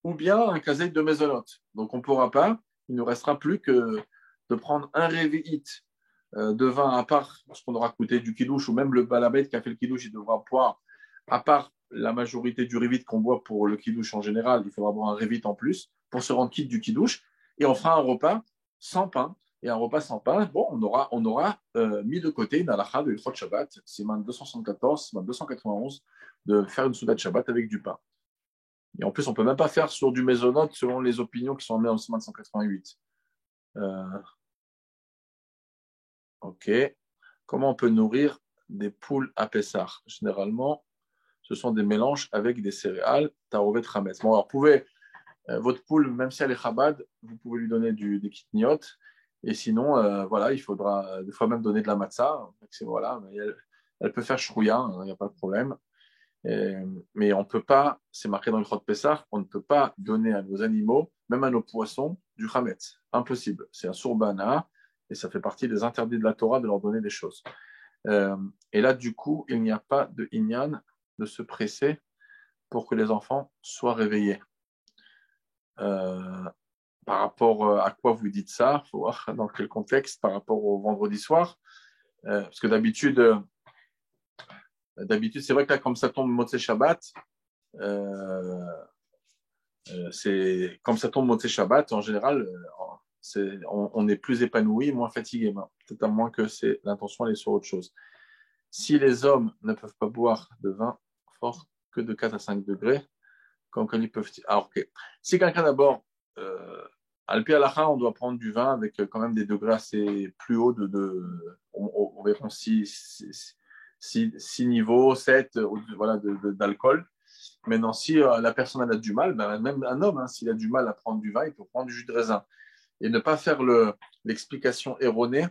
S1: ou bien un kazaïd de mésonote. Donc on ne pourra pas, il ne nous restera plus que de prendre un révit de vin à part ce qu'on aura coûté du kidouche, ou même le balabet qui a fait le kidouche, il devra boire, à part la majorité du révit qu'on boit pour le kidouche en général, il faudra boire un révit en plus pour se rendre quitte du kidouche, et on fera un repas sans pain, et un repas sans pain, bon, on aura mis de côté une halakha de Ilchot Shabbat, Siman 274, Siman 291, de faire une souda de Shabbat avec du pain. Et en plus, on ne peut même pas faire sur du mésonote selon les opinions qui sont mises en Siman 188. Ok. Comment on peut nourrir des poules à Pessah? Généralement, ce sont des mélanges avec des céréales, tarovet chametz. Bon, alors, votre poule, même si elle est chabad, vous pouvez lui donner des kitniot. Et sinon, voilà, il faudra des fois même donner de la matzah. Voilà, elle peut faire shrouya, il n'y a pas de problème. Mais on ne peut pas, c'est marqué dans le Chod Pessah, on ne peut pas donner à nos animaux, même à nos poissons, du chametz. Impossible. C'est un surbana et ça fait partie des interdits de la Torah de leur donner des choses. Et là, du coup, il n'y a pas de inyan de se presser pour que les enfants soient réveillés. Par rapport à quoi vous dites ça, il faut voir dans quel contexte, par rapport au vendredi soir. Parce que d'habitude, c'est vrai que là, comme ça tombe Motzei Shabbat, c'est comme ça tombe Motzei Shabbat, en général, on est plus épanoui, moins fatigué. Peut-être à moins que l'intention elle est sur autre chose. Si les hommes ne peuvent pas boire de vin fort que de 4 à 5 degrés, comme quand ils peuvent. Alors, ok. Si quelqu'un d'abord, Alpi Alacha, on doit prendre du vin avec quand même des degrés assez plus hauts on verra 6 niveaux, 7 voilà, d'alcool. Maintenant, si la personne a du mal, ben, même un homme, hein, s'il a du mal à prendre du vin, il peut prendre du jus de raisin. Et ne pas faire l'explication erronée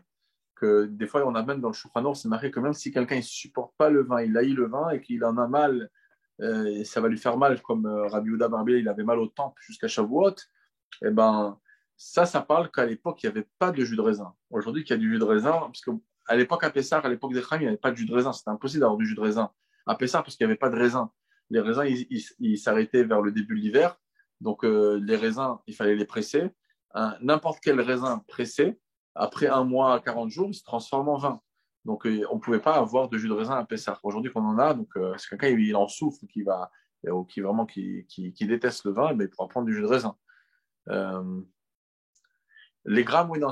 S1: que des fois, on a même dans le Shulchan Aruch, c'est marqué que même si quelqu'un ne supporte pas le vin, il haït le vin et qu'il en a mal, et ça va lui faire mal, comme Rabbi Yehuda Barbier, il avait mal au temple jusqu'à Shavuot, et ben, ça parle qu'à l'époque, il n'y avait pas de jus de raisin. Aujourd'hui, qu'il y a du jus de raisin, parce qu'à l'époque, à Pessah, à l'époque des Chaim, il n'y avait pas de jus de raisin. C'était impossible d'avoir du jus de raisin à Pessah parce qu'il n'y avait pas de raisin. Les raisins, ils s'arrêtaient vers le début de l'hiver. Donc, les raisins, il fallait les presser. N'importe quel raisin pressé, après 1 mois à 40 jours, il se transforme en vin. Donc, on ne pouvait pas avoir de jus de raisin à Pessah. Aujourd'hui, qu'on en a, donc, si quelqu'un il en souffre, ou qui déteste le vin, mais il pourra prendre du jus de raisin. Les grammes, oui, non,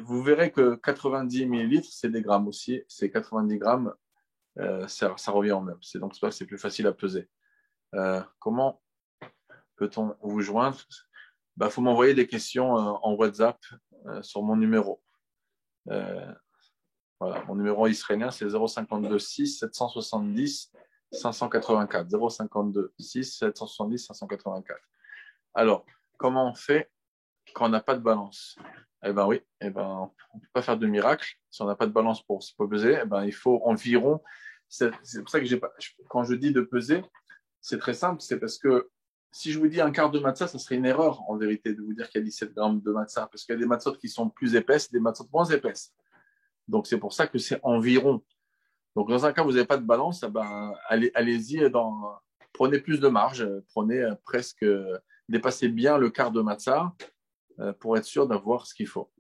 S1: vous verrez que 90 millilitres, c'est des grammes aussi. C'est 90 grammes, ça revient au même. C'est donc pour ça que c'est plus facile à peser. Comment peut-on vous joindre? Faut m'envoyer des questions en WhatsApp sur mon numéro. Voilà, mon numéro israélien, c'est 052 6 770 584. 052 6 770 584. Alors, comment on fait quand on n'a pas de balance? Eh ben oui, on ne peut pas faire de miracle. Si on n'a pas de balance pour se peser, il faut environ. C'est pour ça que quand je dis de peser, c'est très simple. C'est parce que si je vous dis un quart de matzah, ça serait une erreur en vérité de vous dire qu'il y a 17 grammes de matzah, parce qu'il y a des matzot qui sont plus épaisses, des matzot moins épaisses. Donc c'est pour ça que c'est environ. Donc dans un cas où vous n'avez pas de balance, allez-y, prenez plus de marge, prenez presque, dépassez bien le quart de matzah pour être sûr d'avoir ce qu'il faut.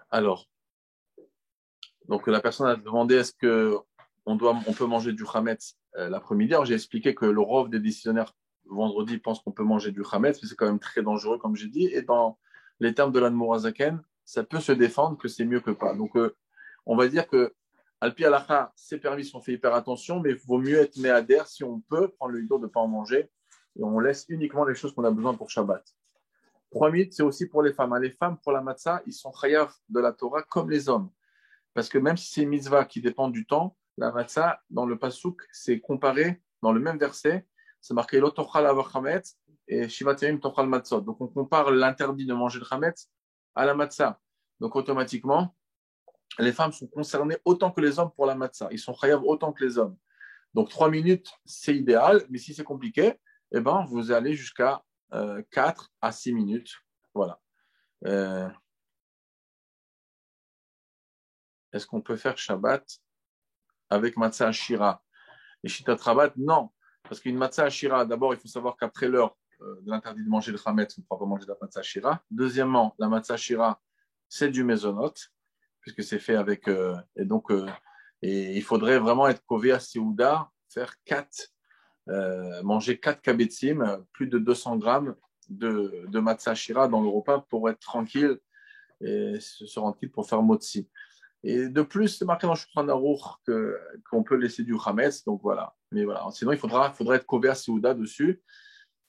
S1: Alors, donc la personne a demandé est-ce que on peut manger du chametz l'après-midi. Alors j'ai expliqué que le rov des décisionnaires vendredi pense qu'on peut manger du chametz, mais c'est quand même très dangereux comme j'ai dit. Et dans les termes de l'Admor Hazaken, ça peut se défendre que c'est mieux que pas. Donc on va dire que Alpi Halacha, c'est permis si on fait hyper attention, mais il vaut mieux être méadère si on peut prendre le temps de ne pas en manger et on laisse uniquement les choses qu'on a besoin pour Shabbat. 3 minutes, c'est aussi pour les femmes. Les femmes, pour la matzah, ils sont chayav de la Torah comme les hommes. Parce que même si c'est une mitzvah qui dépend du temps, la matzah, dans le pasuk, c'est comparé, dans le même verset, c'est marqué lo tochal avoir chametz et shivaterim tochal matzot. Donc on compare l'interdit de manger le chametz à la matzah. Donc automatiquement, les femmes sont concernées autant que les hommes pour la matzah. Ils sont chayav autant que les hommes. Donc 3 minutes, c'est idéal, mais si c'est compliqué, vous allez jusqu'à 4 à 6 minutes. Voilà. Est-ce qu'on peut faire Shabbat avec matzah ashira? Et shitat rabat, non. Parce qu'une matzah ashira, d'abord, il faut savoir qu'après l'heure de l'interdit de manger le chametz, on ne pourra pas manger de la matzah ashira. Deuxièmement, la matzah ashira, c'est du mésonote, puisque c'est fait avec. Et il faudrait vraiment être kové à Seouda, faire manger 4 kabetzim, plus de 200 grammes de matzah shira dans le repas pour être tranquille et se rendre tranquille pour faire motzi. Et de plus, c'est marqué dans le Shulchan Aruch qu'on peut laisser du chametz, donc voilà. Mais voilà, sinon il faudrait être couvert Seouda dessus.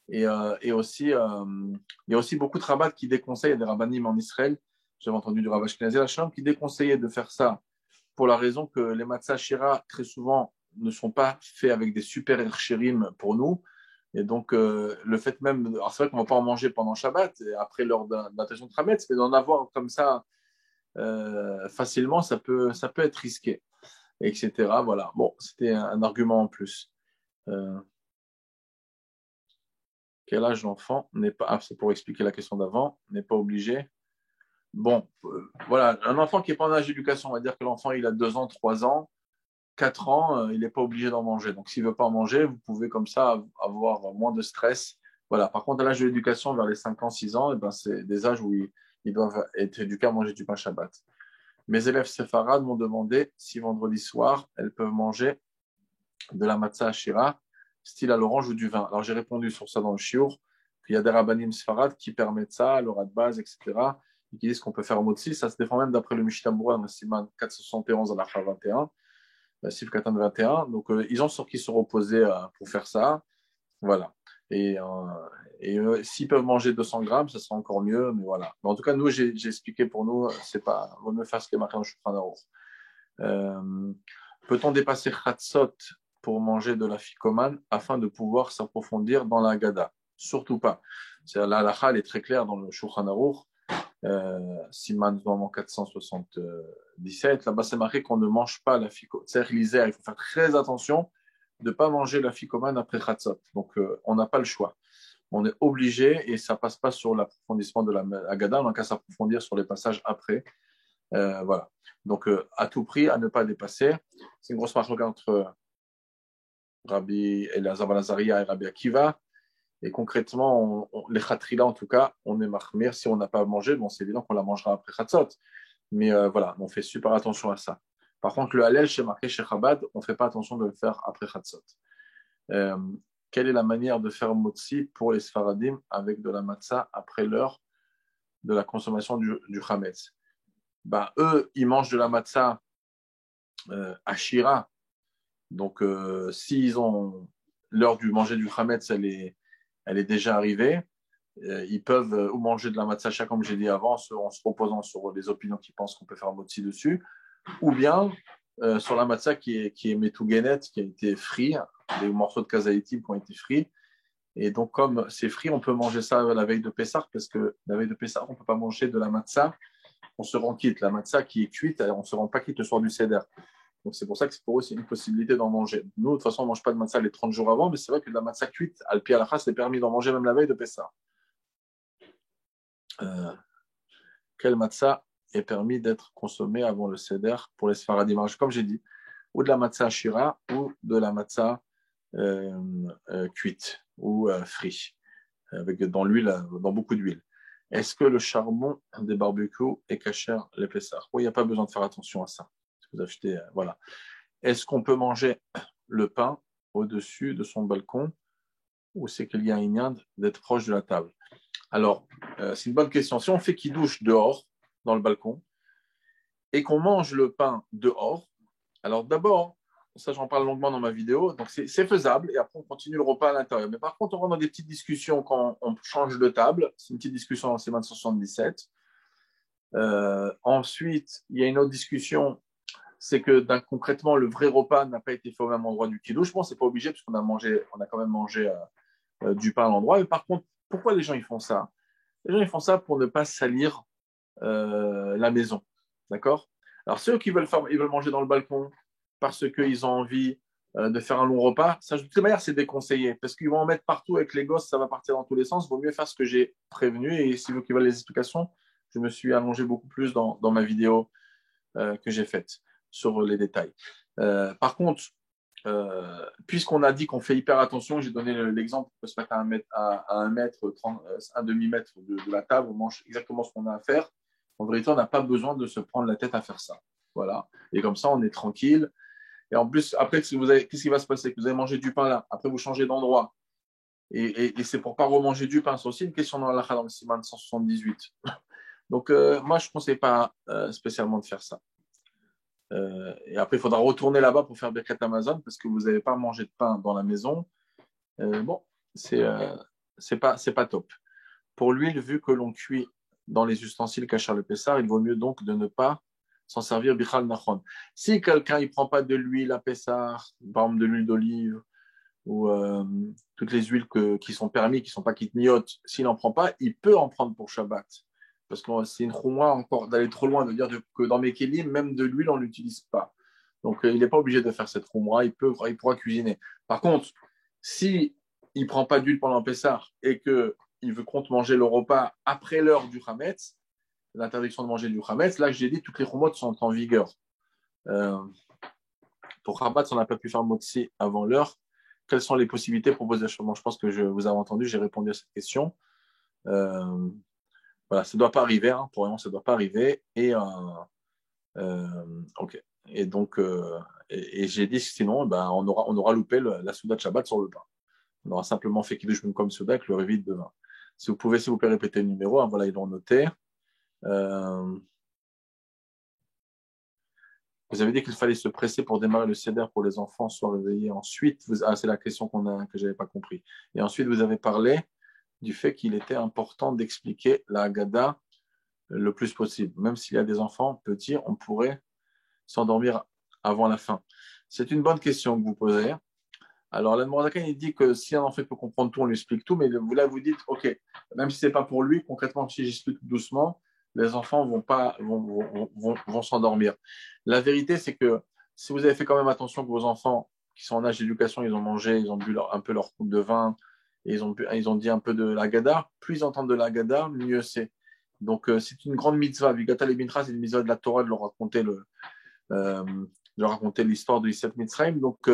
S1: Et aussi, il y a aussi beaucoup de rabbins qui déconseillent, il y a des rabbanim en Israël, j'avais entendu du Rav Ashkenazi Hachem, qui déconseillaient de faire ça pour la raison que les matzah shira, très souvent, ne sont pas faits avec des super hershérim pour nous. Et donc, le fait même, alors c'est vrai qu'on ne va pas en manger pendant Shabbat, et après l'heure d'intention de Hametz, mais d'en avoir comme ça facilement, ça peut être risqué, etc. Voilà. Bon, c'était un argument en plus. Euh, quel âge l'enfant n'est pas, c'est pour expliquer la question d'avant, n'est pas obligé. Bon, voilà, un enfant qui n'est pas en âge d'éducation, on va dire que l'enfant il a 2 ans, 3 ans, 4 ans, il n'est pas obligé d'en manger. Donc s'il ne veut pas en manger, vous pouvez comme ça avoir moins de stress. Voilà. Par contre, à l'âge de l'éducation, vers les 5 ans, 6 ans, eh ben, c'est des âges où ils doivent être éduqués à manger du pain Shabbat. Mes élèves séfarades m'ont demandé si vendredi soir, elles peuvent manger de la matzah ashira, style à l'orange ou du vin. Alors j'ai répondu sur ça dans le shiur, qu'il y a des rabbanim séfarades qui permettent ça, l'ora de base, etc., et qui disent qu'on peut faire motzi. Ça se défend même d'après le Mishnah Berurah dans le Siman 471 à la fin 21, Sif Katan 21. Donc ils ont sur qui se reposer pour faire ça. Voilà. Et s'ils peuvent manger 200 grammes, ça sera encore mieux. Mais voilà. Mais en tout cas, nous, j'ai expliqué pour nous, c'est pas, vaut mieux faire ce qui est marqué dans le Shulchan Aruch. Peut-on dépasser Chatzot pour manger de la ficomane afin de pouvoir s'approfondir dans la Haggadah? Surtout pas. La halakha, elle est très claire dans le Shulchan Aruch, Siman normalement 477. Là-bas, c'est marqué qu'on ne mange pas la ficomane. C'est l'Isère, il faut faire très attention de ne pas manger la ficomane après Chatzot. Donc, on n'a pas le choix. On est obligé et ça passe pas sur l'approfondissement de la Haggadah, on n'a qu'à s'approfondir sur les passages après. Voilà. Donc, à tout prix, à ne pas dépasser. C'est une grosse marque entre Rabbi Elazar ben Azaria et Rabbi Akiva. Et concrètement, les khatrila, en tout cas, on est marmir. Si on n'a pas mangé, bon, c'est évident qu'on la mangera après khatzot. Mais voilà, on fait super attention à ça. Par contre, le halal, chez marqué chez Chabad, on ne fait pas attention de le faire après khatzot. Quelle est la manière de faire motzi pour les sfaradim avec de la matzah après l'heure de la consommation du chametz? Ben, eux, ils mangent de la matzah ashira. Donc, s'ils ont l'heure du manger du chametz, elle est déjà arrivée. Ils peuvent ou manger de la matzah, comme j'ai dit avant, en se reposant sur les opinions qui pensent qu'on peut faire un motzi dessus, ou bien sur la matzah qui est metougenet, qui a été frit, des morceaux de kazaïtim qui ont été frits. Et donc, comme c'est frit, on peut manger ça la veille de Pessah, parce que la veille de Pessah, on ne peut pas manger de la matzah. On se rend quitte. La matzah qui est cuite, on ne se rend pas quitte le soir du seder. Donc, c'est pour ça que pour eux, c'est une possibilité d'en manger. Nous, de toute façon, on ne mange pas de matzah les 30 jours avant, mais c'est vrai que de la matzah cuite, al pi halakha, c'est permis d'en manger même la veille de Pessah. Quel matzah est permis d'être consommé avant le seder pour les sfaradim? Comme j'ai dit, ou de la matzah shira, ou de la matzah cuite, ou frit, avec dans l'huile, dans beaucoup d'huile. Est-ce que le charbon des barbecues est cachère les Pessah? Oui, il n'y a pas besoin de faire attention à ça. Vous achetez, voilà. Est-ce qu'on peut manger le pain au-dessus de son balcon ou c'est qu'il y a une Inde d'être proche de la table? Alors, c'est une bonne question. Si on fait qui douche dehors, dans le balcon, et qu'on mange le pain dehors, alors d'abord, ça j'en parle longuement dans ma vidéo, donc c'est faisable, et après on continue le repas à l'intérieur. Mais par contre, on rentre dans des petites discussions quand on change de table, c'est une petite discussion dans Siman 77. Ensuite, il y a une autre discussion, c'est que concrètement, le vrai repas n'a pas été fait au même endroit du kidouche. Bon, c'est pas obligé, parce qu'on a quand même mangé du pain à l'endroit. Mais par contre, pourquoi les gens ils font ça? Les gens ils font ça pour ne pas salir la maison. D'accord? Alors, ceux qui ils veulent manger dans le balcon parce qu'ils ont envie de faire un long repas, ça, de toute manière, c'est déconseillé parce qu'ils vont en mettre partout avec les gosses, ça va partir dans tous les sens. Il vaut mieux faire ce que j'ai prévenu. Et si vous qui veulent les explications, je me suis allongé beaucoup plus dans ma vidéo que j'ai faite sur les détails. Par contre, puisqu'on a dit qu'on fait hyper attention, j'ai donné l'exemple, on peut se mettre à 1 mètre, 30, un demi-mètre de la table, on mange exactement ce qu'on a à faire. En vérité, on n'a pas besoin de se prendre la tête à faire ça. Voilà. Et comme ça, on est tranquille. Et en plus, après, qu'est-ce qui va se passer? Que vous allez manger du pain là. Après, vous changez d'endroit. Et c'est pour ne pas remanger du pain. C'est aussi une question dans l'Alakha, dans le Siman 178. Donc, moi, je ne conseille pas spécialement de faire ça. Et après, il faudra retourner là-bas pour faire Birkat Amazon parce que vous n'avez pas mangé de pain dans la maison. Bon, c'est pas top. Pour l'huile, vu que l'on cuit dans les ustensiles cachés le Pessar, il vaut mieux donc de ne pas s'en servir Bichal Nachon. Si quelqu'un ne prend pas de l'huile à Pessar, par exemple de l'huile d'olive ou toutes les huiles qui sont permis, qui ne sont pas kitniot, s'il n'en prend pas, il peut en prendre pour Shabbat. Parce que c'est une chouma encore d'aller trop loin, de dire que dans mes kélim, même de l'huile, on ne l'utilise pas. Donc, il n'est pas obligé de faire cette chouma, il pourra cuisiner. Par contre, si il ne prend pas d'huile pendant Pessah et qu'il veut compte manger le repas après l'heure du Hametz, l'interdiction de manger du Hametz, là, j'ai dit, toutes les choumot sont en vigueur. Pour Rabat, on n'a pas pu faire Motsi avant l'heure. Quelles sont les possibilités proposées? Je pense que je vous avez entendu, j'ai répondu à cette question. Voilà, ça ne doit pas arriver, hein, pour le moment, ça ne doit pas arriver. Ok. Et donc, et j'ai dit sinon, ben, on aura loupé la Souda de Shabbat sur le pain. On aura simplement fait Kiddush comme Souda avec le réveil de demain. Si vous pouvez, s'il vous plaît, répéter le numéro, hein, voilà, ils l'ont noté. Vous avez dit qu'il fallait se presser pour démarrer le Seder pour les enfants soient réveillés. Ensuite, c'est la question que je n'avais pas compris. Et ensuite, vous avez parlé du fait qu'il était important d'expliquer la Haggadah le plus possible. Même s'il y a des enfants petits, on pourrait s'endormir avant la fin. C'est une bonne question que vous posez. Alors, l'Anne Mordakan, il dit que si un enfant peut comprendre tout, on lui explique tout, mais vous dites, OK, même si ce n'est pas pour lui, concrètement, si j'explique doucement, les enfants vont s'endormir. La vérité, c'est que si vous avez fait quand même attention que vos enfants qui sont en âge d'éducation, ils ont mangé, ils ont bu un peu leur coupe de vin, et ils ont dit un peu de l'Agada, plus ils entendent de l'Agada, mieux c'est. Donc, c'est une grande mitzvah. Vigata le Mintra, c'est une mitzvah de la Torah de leur raconter l'histoire de Yisraël Mitzrayim. Donc,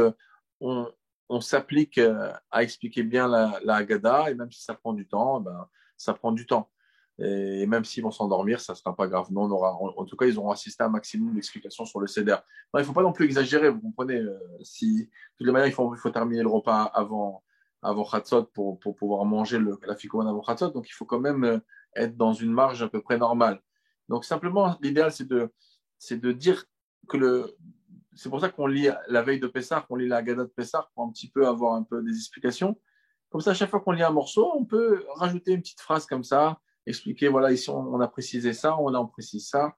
S1: on s'applique à expliquer bien la Haggadah, et même si ça prend du temps, ben, ça prend du temps. Et même s'ils vont s'endormir, ça ne sera pas grave. Nous, en tout cas, ils auront assisté à un maximum d'explications sur le Seder. Il ne faut pas non plus exagérer, vous comprenez. Si, de toutes les manières, il faut terminer le repas avant Chatzot pour pouvoir manger la fikoumane avant Chatzot. Donc, il faut quand même être dans une marge à peu près normale. Donc, simplement, l'idéal, c'est de dire que c'est pour ça qu'on lit la veille de Pessah, qu'on lit la Haggadah de Pessah pour un petit peu avoir un peu des explications. Comme ça, à chaque fois qu'on lit un morceau, on peut rajouter une petite phrase comme ça, expliquer, voilà, ici on a précisé ça, on précise ça.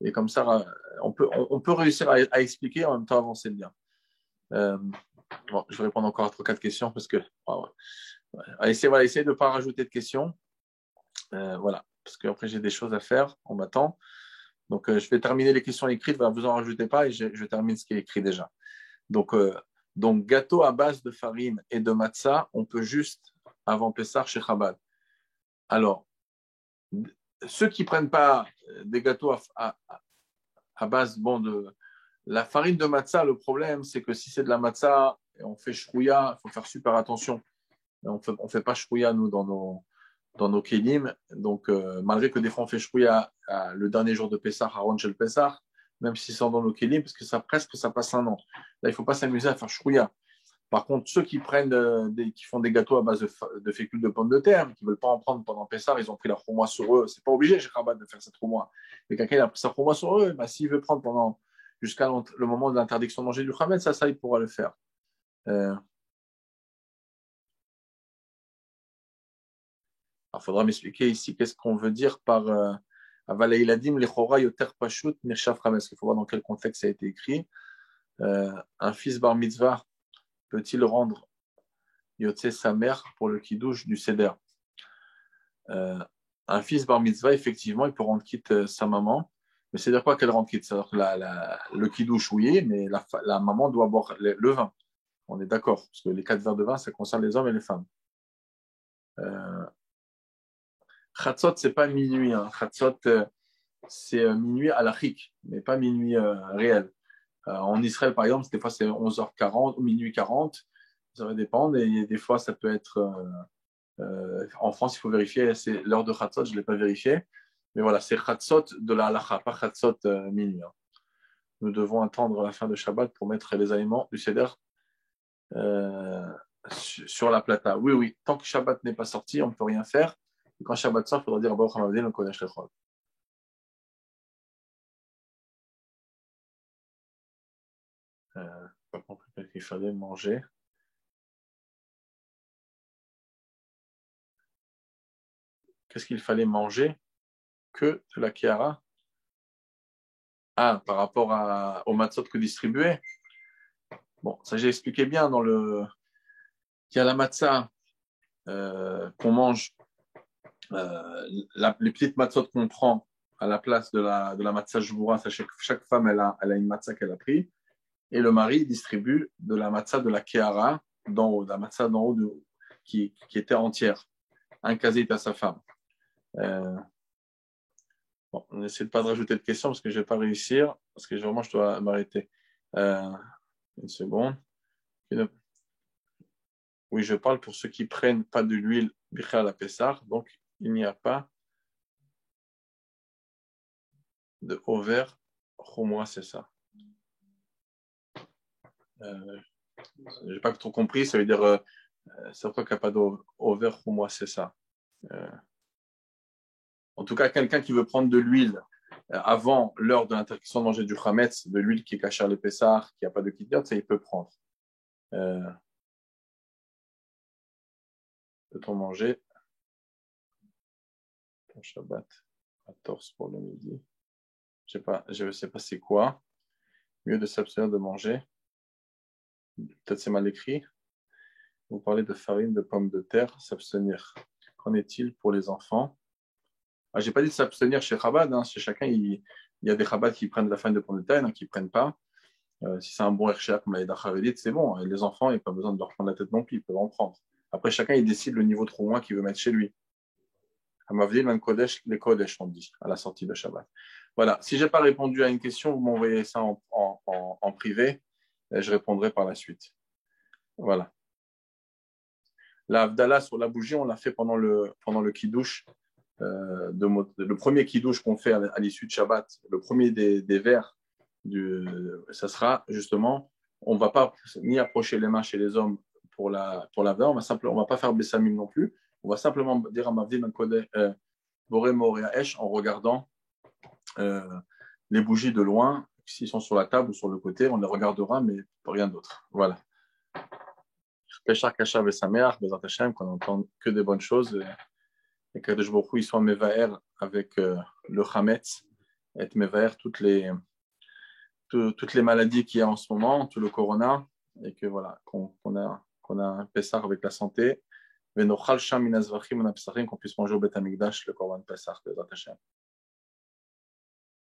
S1: Et comme ça, on peut réussir à expliquer et en même temps avancer bien. Bon, je vais répondre encore à 3-4 questions parce que, essayez de ne pas rajouter de questions. Voilà, parce qu'après j'ai des choses à faire, on m'attend. Donc, je vais terminer les questions écrites, vous n'en rajoutez pas et je termine ce qui est écrit déjà. Donc, gâteau à base de farine et de matzah, on peut juste avant Pessah chez Chabad. Alors, ceux qui ne prennent pas des gâteaux à base de la farine de matzah, le problème, c'est que si c'est de la matzah et on fait shrouya, il faut faire super attention. On fait pas shrouya, nous, dans nos kélim. Donc, malgré que des fois on fait shrouya le dernier jour de Pessah, à Ron Shel Pessah, même si c'est dans nos kélim, parce que ça passe un an. Là, il ne faut pas s'amuser à faire shrouya. Par contre, ceux qui font des gâteaux à base de fécule de pommes de terre, qui ne veulent pas en prendre pendant Pessah, ils ont pris leur chouma sur eux. C'est pas obligé chez Rabat de faire cette chouma. Mais quelqu'un a pris sa chouma sur eux, s'il veut prendre jusqu'à le moment de l'interdiction de manger du khamet, ça, il pourra le faire. Il faudra m'expliquer ici qu'est-ce qu'on veut dire par Avalaïladim, Lechora, Yoter Pashut, Mirshaf Rames. Il faut voir dans quel contexte ça a été écrit. Un fils bar mitzvah peut-il rendre Yotse sa mère pour le kiddush du Seder? Un fils bar mitzvah, effectivement, il peut rendre quitte sa maman. Mais c'est-à-dire quoi qu'elle rende quitte? C'est-à-dire que le kiddush, oui, mais la maman doit boire le vin. On est d'accord, parce que les 4 verres de vin, ça concerne les hommes et les femmes. Chatzot, c'est pas minuit. Hein. Chatzot, c'est minuit à l'achik, mais pas minuit réel. En Israël, par exemple, des fois, c'est 11h40 ou minuit 40. Ça va dépendre. Et des fois, ça peut être... en France, il faut vérifier. C'est l'heure de Chatzot, je ne l'ai pas vérifié. Mais voilà, c'est Chatzot de la halacha, pas Chatzot minuit. Hein. Nous devons attendre la fin de Shabbat pour mettre les aliments du Seder. sur la plata. Oui, oui. Tant que Shabbat n'est pas sorti, on ne peut rien faire. Et quand Shabbat sort, il faudra dire Baruch Hamavdin, le Kodesh Lechol. Pas compris qu'il fallait manger. Qu'est-ce qu'il fallait manger que de la Kiara? Ah, par rapport au matzot que distribuait. Bon, ça j'ai expliqué bien dans le. Il y a la matzah qu'on mange, les petites matzot qu'on prend à la place de la matzah jvoura. Chaque femme, elle a une matzah qu'elle a pris. Et le mari distribue de la matzah de la Kiara d'en haut, de la matzah d'en haut qui était entière. Un casit à sa femme. Bon, on essaie de pas de rajouter de questions parce que je vais pas réussir, parce que vraiment je dois m'arrêter. Une seconde. Oui, je parle pour ceux qui prennent pas de l'huile bichal à la Pessah, donc il n'y a pas de over chomois, c'est ça. J'ai pas trop compris, ça veut dire c'est pourquoi qu'il n'y a pas d'over chomois, c'est ça. En tout cas, quelqu'un qui veut prendre de l'huile avant l'heure de l'interdiction de manger du chametz, de l'huile qui est cachée à l'épaissard, qui n'a pas de kityot, ça il peut prendre. Peut-on manger ton Shabbat à torse pour le midi? Je sais pas c'est quoi. Mieux de s'abstenir de manger. Peut-être c'est mal écrit. Vous parlez de farine de pommes de terre, s'abstenir. Qu'en est-il pour les enfants? Ah, j'ai pas dit de s'abstenir chez Chabad. Hein. Chez chacun, il y a des Chabad qui prennent de la farine de pommes de terre, qui ne prennent pas. Si c'est un bon RCA comme l'Aïda Chavedit, c'est bon. Et les enfants, il n'y a pas besoin de leur prendre la tête non plus, ils peuvent en prendre. Après, chacun, il décide le niveau trop loin qu'il veut mettre chez lui. Hamavdil, même Kodesh, les Kodesh, on dit, à la sortie de Shabbat. Voilà. Si je n'ai pas répondu à une question, vous m'envoyez ça en privé. Et je répondrai par la suite. Voilà. La Havdalah sur la bougie, on l'a fait pendant le Kiddush. Le premier Kiddush qu'on fait à l'issue de Shabbat, le premier des vers, ça sera justement, on ne va pas ni approcher les mains chez les hommes pour la Havdalah, on va pas faire Bessamim non plus, on va simplement dire à Mavdim Boré Moréa Esh en regardant les bougies de loin, s'ils sont sur la table ou sur le côté, on les regardera, mais rien d'autre. Voilà. Peshar Kashav et Sameach, Bezat Hashem, qu'on entend que des bonnes choses. Et qu'Akadosh Baruch Hu, il soit Mevaer avec le Chametz, et Mevaer toutes les maladies qu'il y a en ce moment, tout le corona, et que voilà, qu'on a un Pessah avec la santé. Qu'on puisse manger au Beth Amikdash le Korban Pessah, Bezat Hashem.